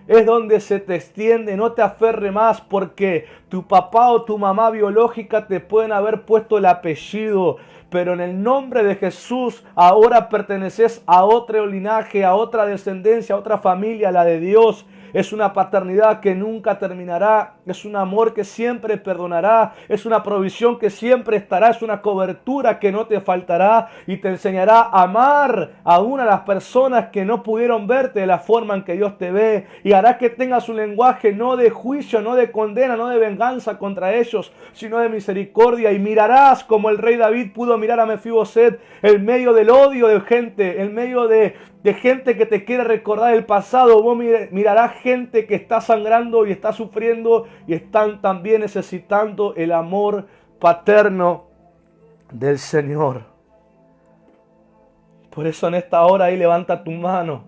Es donde se te extiende. No te aferre más, porque tu papá o tu mamá biológica te pueden haber puesto el apellido, pero en el nombre de Jesús ahora perteneces a otro linaje, a otra descendencia, a otra familia, la de Dios. Es una paternidad que nunca terminará, es un amor que siempre perdonará, es una provisión que siempre estará, es una cobertura que no te faltará, y te enseñará a amar aún a las personas que no pudieron verte de la forma en que Dios te ve, y hará que tengas un lenguaje no de juicio, no de condena, no de venganza contra ellos, sino de misericordia. Y mirarás como el rey David pudo mirar a Mefiboset en medio del odio de gente, en medio de gente que te quiere recordar el pasado. Vos mirarás gente que está sangrando y está sufriendo y están también necesitando el amor paterno del Señor. Por eso en esta hora ahí levanta tu mano.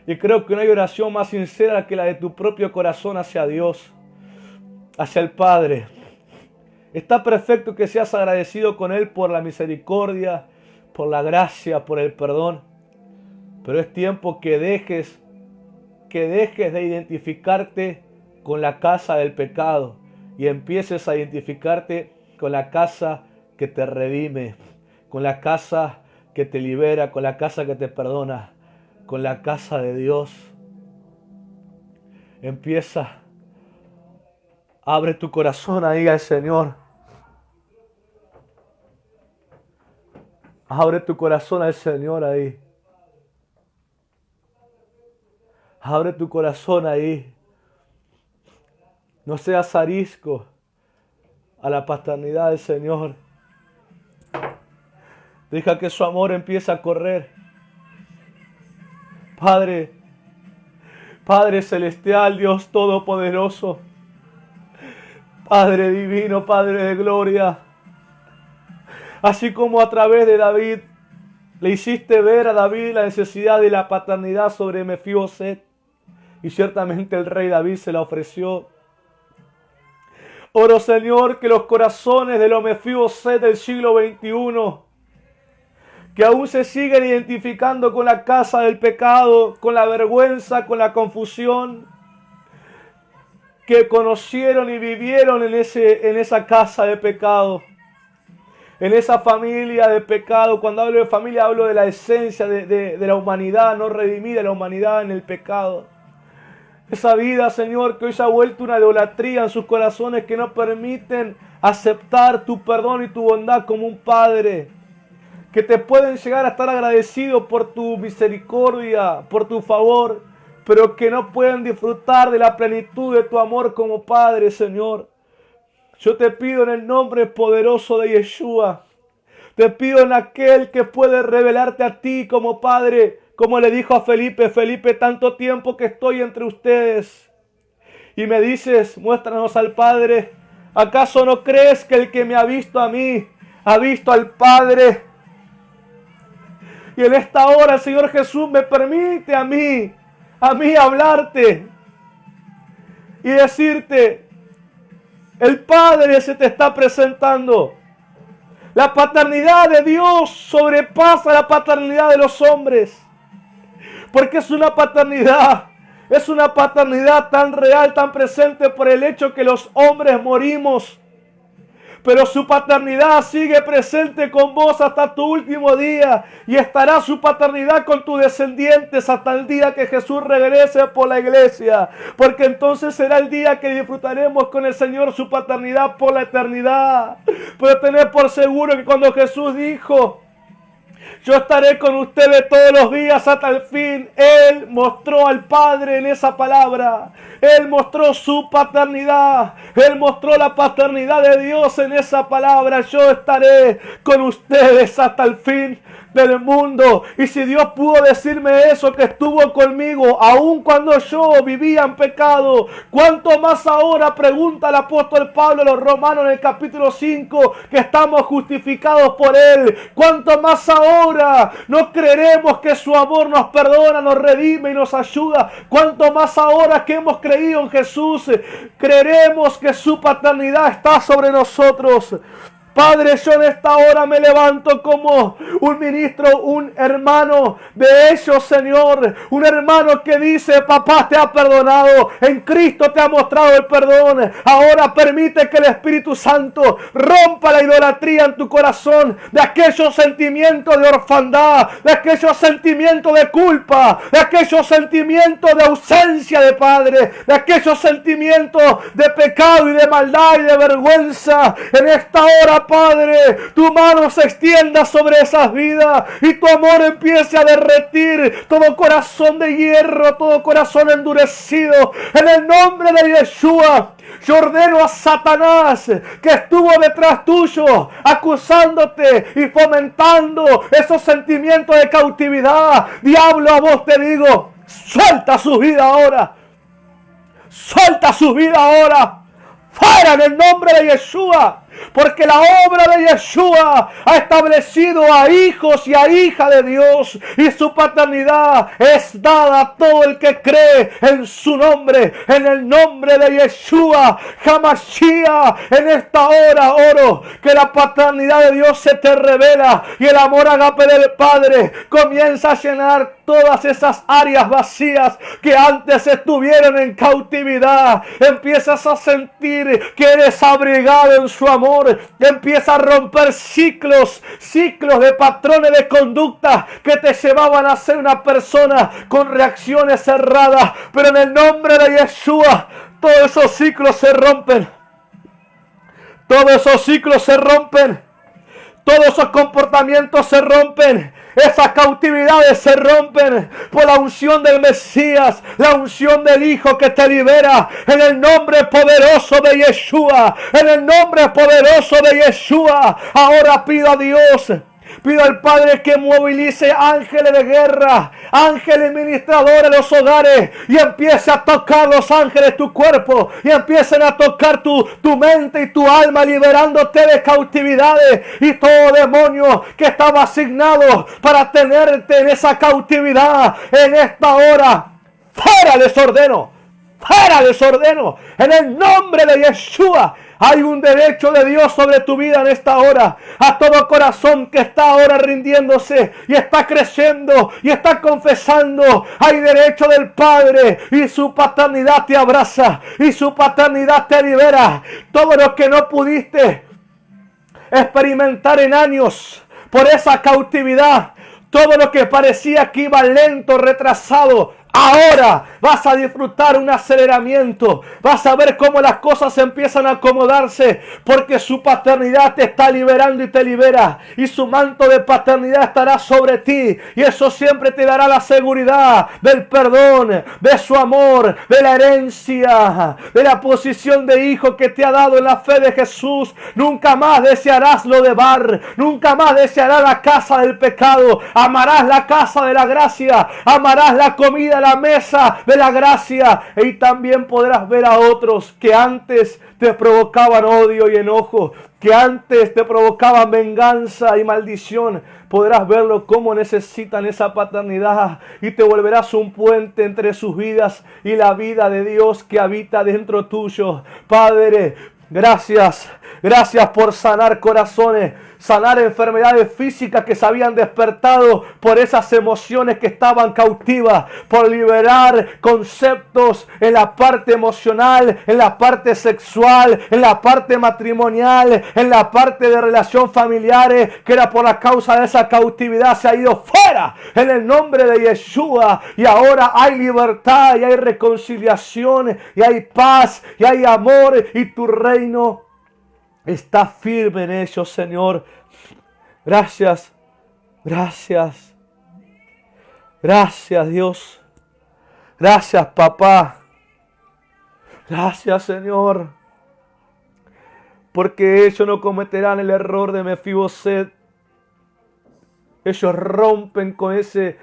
Y creo que no hay oración más sincera que la de tu propio corazón hacia Dios. hacia el Padre. Está perfecto que seas agradecido con Él por la misericordia, por la gracia, por el perdón. Pero es tiempo que dejes de identificarte con la casa del pecado y empieces a identificarte con la casa que te redime, con la casa que te libera, con la casa que te perdona, con la casa de Dios. Empieza, abre tu corazón ahí al Señor. Abre tu corazón al Señor ahí. Abre tu corazón ahí. No seas arisco a la paternidad del Señor. Deja que su amor empiece a correr. Padre celestial, Dios todopoderoso, Padre divino, Padre de gloria, así como a través de David le hiciste ver a David la necesidad de la paternidad sobre Mefiboset, y ciertamente el rey David se la ofreció. Oro, Señor, que los corazones de los Mefiboset del siglo XXI, que aún se siguen identificando con la casa del pecado, con la vergüenza, con la confusión, que conocieron y vivieron en esa casa de pecado, en esa familia de pecado. Cuando hablo de familia, hablo de la esencia de la humanidad, no redimida, la humanidad en el pecado. Esa vida, Señor, que hoy se ha vuelto una idolatría en sus corazones, que no permiten aceptar tu perdón y tu bondad como un Padre, que te pueden llegar a estar agradecidos por tu misericordia, por tu favor, pero que no pueden disfrutar de la plenitud de tu amor como Padre, Señor. Yo te pido en el nombre poderoso de Yeshua, te pido en aquel que puede revelarte a ti como Padre, como le dijo a Felipe: Felipe, tanto tiempo que estoy entre ustedes y me dices, muéstranos al Padre. ¿Acaso no crees que el que me ha visto a mí, ha visto al Padre? Y en esta hora el Señor Jesús me permite a mí hablarte y decirte: el Padre se te está presentando. La paternidad de Dios sobrepasa la paternidad de los hombres, porque es una paternidad tan real, tan presente, por el hecho que los hombres morimos. Pero su paternidad sigue presente con vos hasta tu último día, y estará su paternidad con tus descendientes hasta el día que Jesús regrese por la iglesia, porque entonces será el día que disfrutaremos con el Señor su paternidad por la eternidad. Pero tened por seguro que cuando Jesús dijo: yo estaré con ustedes todos los días hasta el fin, Él mostró al Padre en esa palabra. Él mostró su paternidad. Él mostró la paternidad de Dios en esa palabra. Yo estaré con ustedes hasta el fin del mundo. Y si Dios pudo decirme eso, que estuvo conmigo aun cuando yo vivía en pecado, ¿cuánto más ahora? Pregunta el apóstol Pablo a los romanos en el capítulo 5, que estamos justificados por Él. ¿Cuánto más ahora no creeremos que su amor nos perdona, nos redime y nos ayuda? ¿Cuánto más ahora que hemos creído en Jesús, creeremos que su paternidad está sobre nosotros? Padre, yo en esta hora me levanto como un ministro, un hermano de ellos, Señor. Un hermano que dice: papá te ha perdonado, en Cristo te ha mostrado el perdón. Ahora permite que el Espíritu Santo rompa la idolatría en tu corazón, de aquellos sentimientos de orfandad, de aquellos sentimientos de culpa, de aquellos sentimientos de ausencia de Padre, de aquellos sentimientos de pecado y de maldad y de vergüenza. En esta hora, Padre, tu mano se extienda sobre esas vidas y tu amor empiece a derretir todo corazón de hierro, todo corazón endurecido. En el nombre de Yeshua, yo ordeno a Satanás, que estuvo detrás tuyo, acusándote y fomentando esos sentimientos de cautividad. Diablo, a vos te digo: suelta su vida ahora. Suelta su vida ahora. Fuera en el nombre de Yeshua. porque la obra de Yeshua ha establecido a hijos y a hijas de Dios, y su paternidad es dada a todo el que cree en su nombre, en el nombre de Yeshua HaMashiach. En esta hora oro que la paternidad de Dios se te revela y el amor agape del Padre comienza a llenar todas esas áreas vacías que antes estuvieron en cautividad. Empiezas a sentir que eres abrigado en su amor. Empieza a romper ciclos de patrones de conducta que te llevaban a ser una persona con reacciones cerradas. Pero en el nombre de Yeshua, todos esos ciclos se rompen. Todos esos ciclos se rompen. Todos esos comportamientos se rompen. Esas cautividades se rompen por la unción del Mesías, la unción del Hijo que te libera. En el nombre poderoso de Yeshua. En el nombre poderoso de Yeshua. Ahora pido a Dios. Pido al Padre que movilice ángeles de guerra, ángeles ministradores en los hogares, y empiece a tocar los ángeles tu cuerpo, y empiecen a tocar tu mente y tu alma, liberándote de cautividades y todo demonio que estaba asignado para tenerte en esa cautividad. En esta hora, fuera les ordeno, fuera les ordeno, en el nombre de Yeshua. Hay un derecho de Dios sobre tu vida en esta hora. A todo corazón que está ahora rindiéndose y está creciendo y está confesando, hay derecho del Padre, y su paternidad te abraza y su paternidad te libera. Todo lo que no pudiste experimentar en años por esa cautividad, todo lo que parecía que iba lento, retrasado, ahora vas a disfrutar un aceleramiento. Vas a ver cómo las cosas empiezan a acomodarse, porque su paternidad te está liberando y te libera, y su manto de paternidad estará sobre ti, y eso siempre te dará la seguridad del perdón, de su amor, de la herencia, de la posición de hijo que te ha dado en la fe de Jesús. Nunca más desearás lo de Bar, nunca más desearás la casa del pecado. Amarás la casa de la gracia, amarás la comida, la mesa de la gracia, y también podrás ver a otros que antes te provocaban odio y enojo, que antes te provocaban venganza y maldición. Podrás verlo como necesitan esa paternidad, y te volverás un puente entre sus vidas y la vida de Dios que habita dentro tuyo. Padre, gracias por sanar corazones, sanar enfermedades físicas que se habían despertado por esas emociones que estaban cautivas, por liberar conceptos en la parte emocional, en la parte sexual, en la parte matrimonial, en la parte de relación familiares, que era por la causa de esa cautividad. Se ha ido fuera en el nombre de Yeshua, y ahora hay libertad y hay reconciliación y hay paz y hay amor, y tu reino está firme en ellos, Señor. Gracias, gracias, gracias, Dios. Gracias, papá. Gracias, Señor, porque ellos no cometerán el error de Mefiboset. Ellos rompen con ese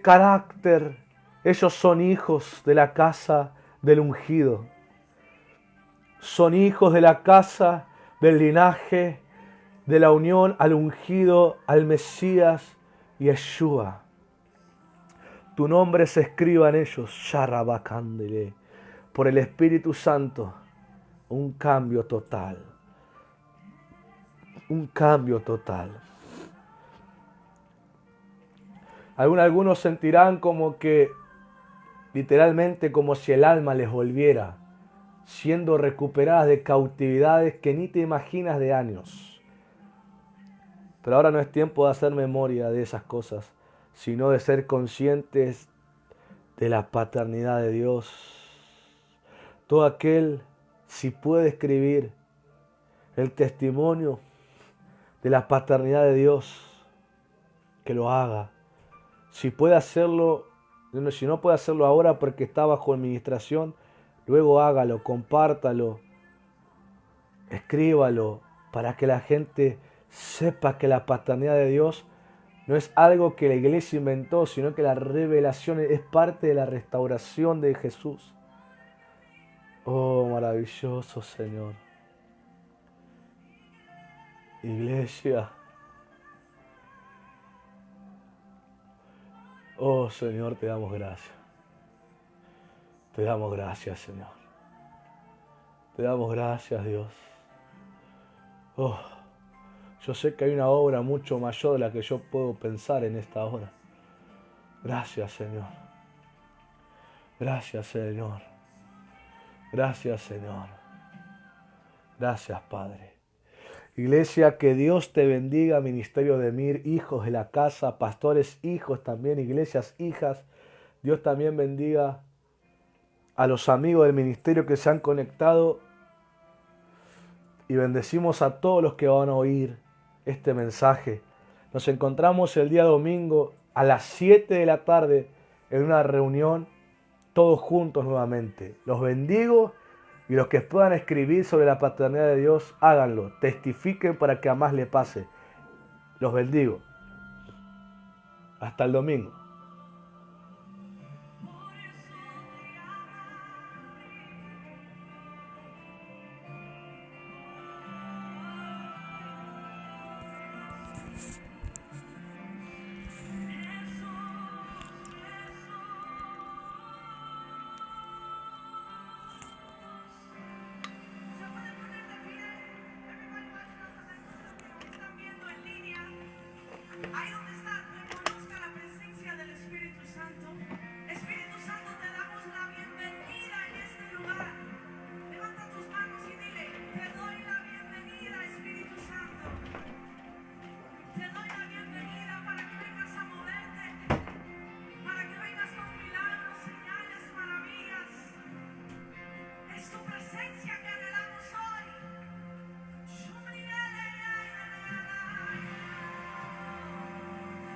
carácter. Ellos son hijos de la casa del ungido. Son hijos de la casa, del linaje, de la unión al ungido, al Mesías, Yeshua. Tu nombre se escriba en ellos, Sharabakandele, por el Espíritu Santo. Un cambio total. Un cambio total. Algunos sentirán como que, literalmente, como si el alma les volviera, siendo recuperadas de cautividades que ni te imaginas de años. Pero ahora no es tiempo de hacer memoria de esas cosas, sino de ser conscientes de la paternidad de Dios. Todo aquel, si puede escribir el testimonio de la paternidad de Dios, que lo haga. Si puede hacerlo, si no puede hacerlo ahora porque está bajo administración, luego hágalo, compártalo, escríbalo, para que la gente sepa que la paternidad de Dios no es algo que la iglesia inventó, sino que la revelación es parte de la restauración de Jesús. Oh, maravilloso Señor. Iglesia. Oh Señor, te damos gracias. Te damos gracias, Señor. Te damos gracias, Dios. Oh, yo sé que hay una obra mucho mayor de la que yo puedo pensar en esta hora. Gracias, Señor. Gracias, Señor. Gracias, Señor. Gracias, Padre. Iglesia, que Dios te bendiga, ministerio de Mir, hijos de la casa, pastores, hijos también, iglesias, hijas. Dios también bendiga a los amigos del ministerio que se han conectado y bendecimos a todos los que van a oír este mensaje. Nos encontramos el día domingo a las 7 de la tarde en una reunión, todos juntos nuevamente. Los bendigo y los que puedan escribir sobre la paternidad de Dios, háganlo. Testifiquen para que a más le pase. Los bendigo. Hasta el domingo. Ahí donde está, reconozca la presencia del Espíritu Santo. Espíritu Santo, te damos la bienvenida en este lugar. Levanta tus manos y dile, te doy la bienvenida, Espíritu Santo. Te doy la bienvenida para que vengas a moverte, para que vengas con milagros, señales, maravillas. Es tu presencia que anhelamos hoy.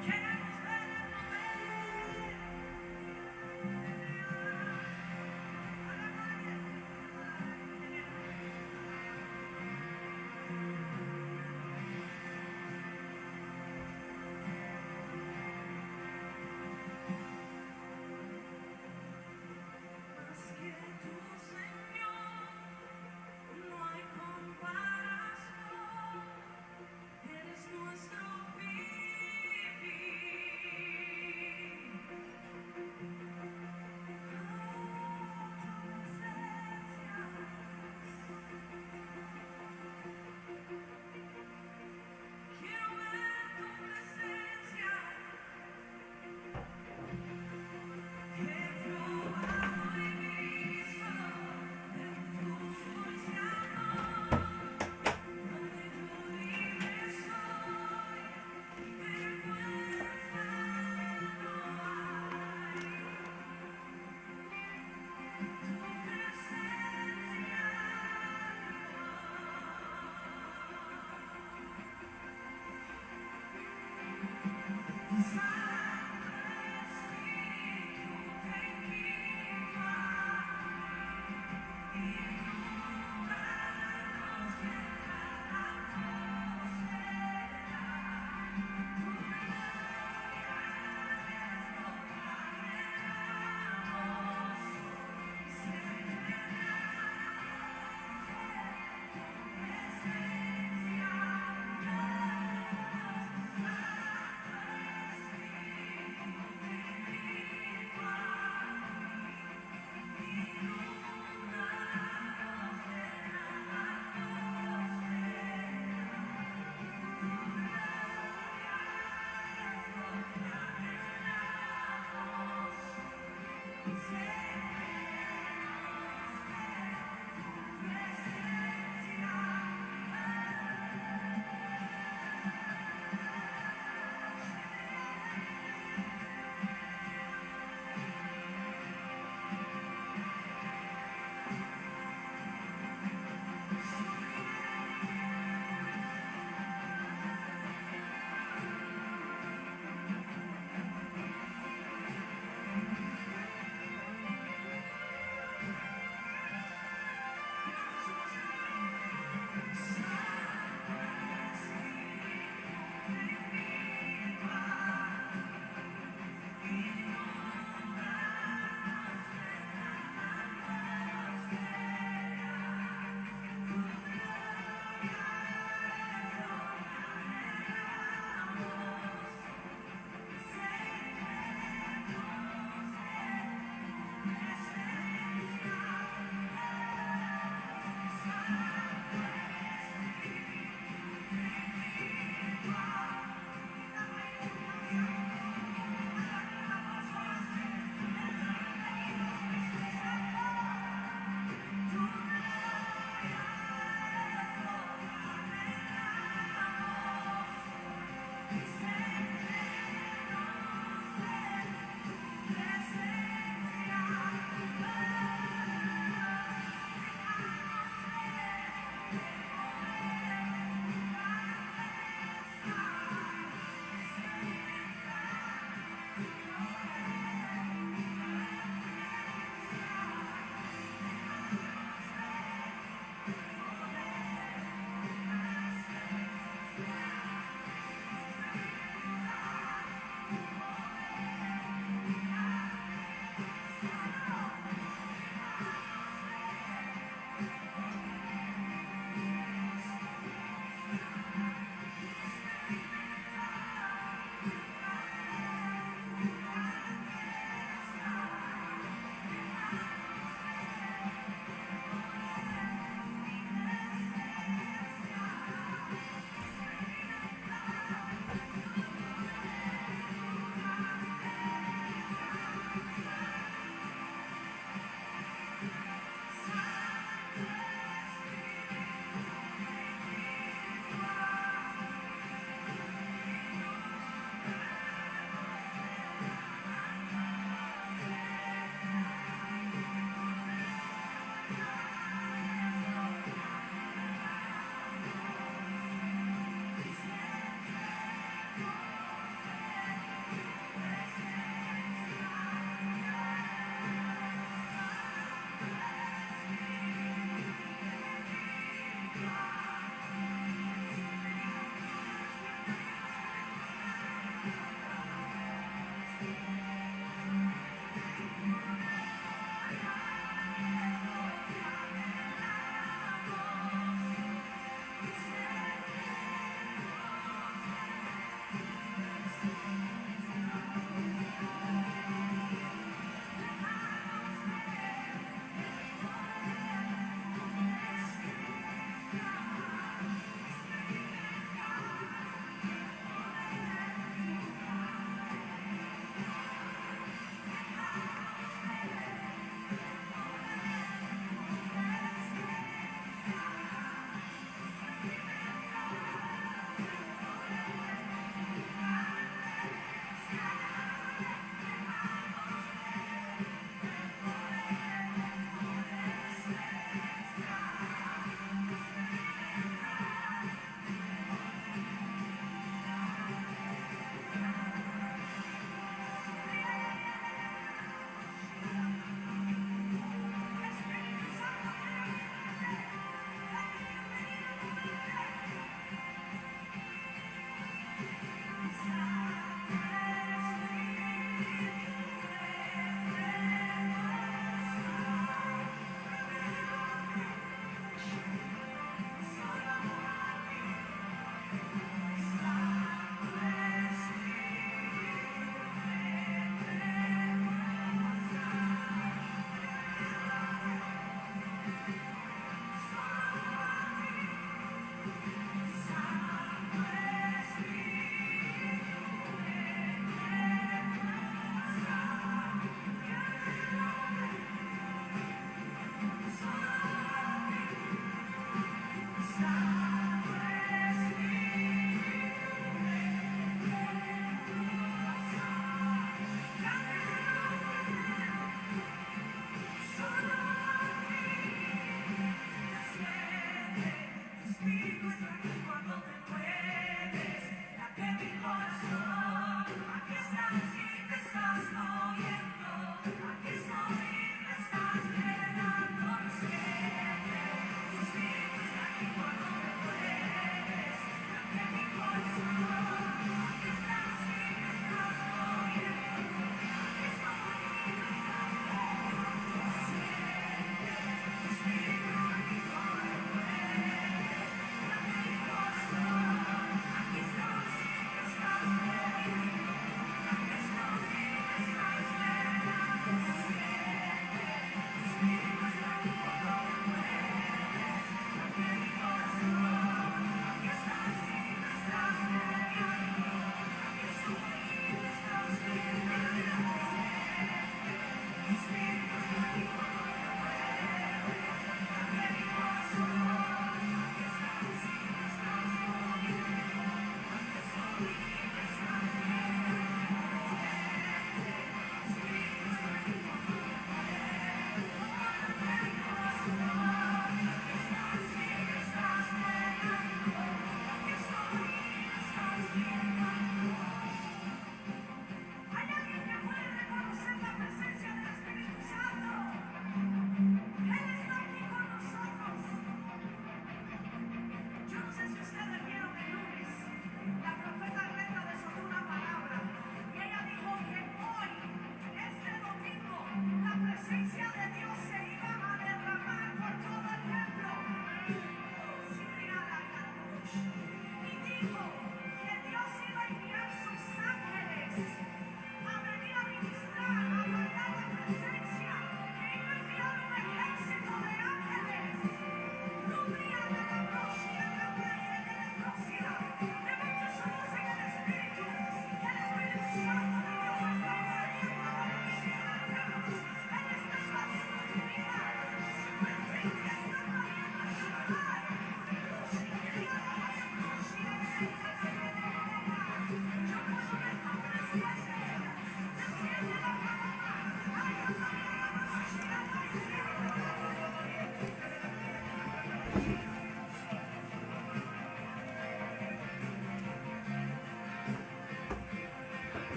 Queremos ver el mover. Más que tú, Señor, no hay comparación. Eres nuestro vivir. Quiero ver tu presencia. Que probado y visto en tus ojos de amor, donde yo libre soy, vergüenza no hay. Tu presencia, Dios.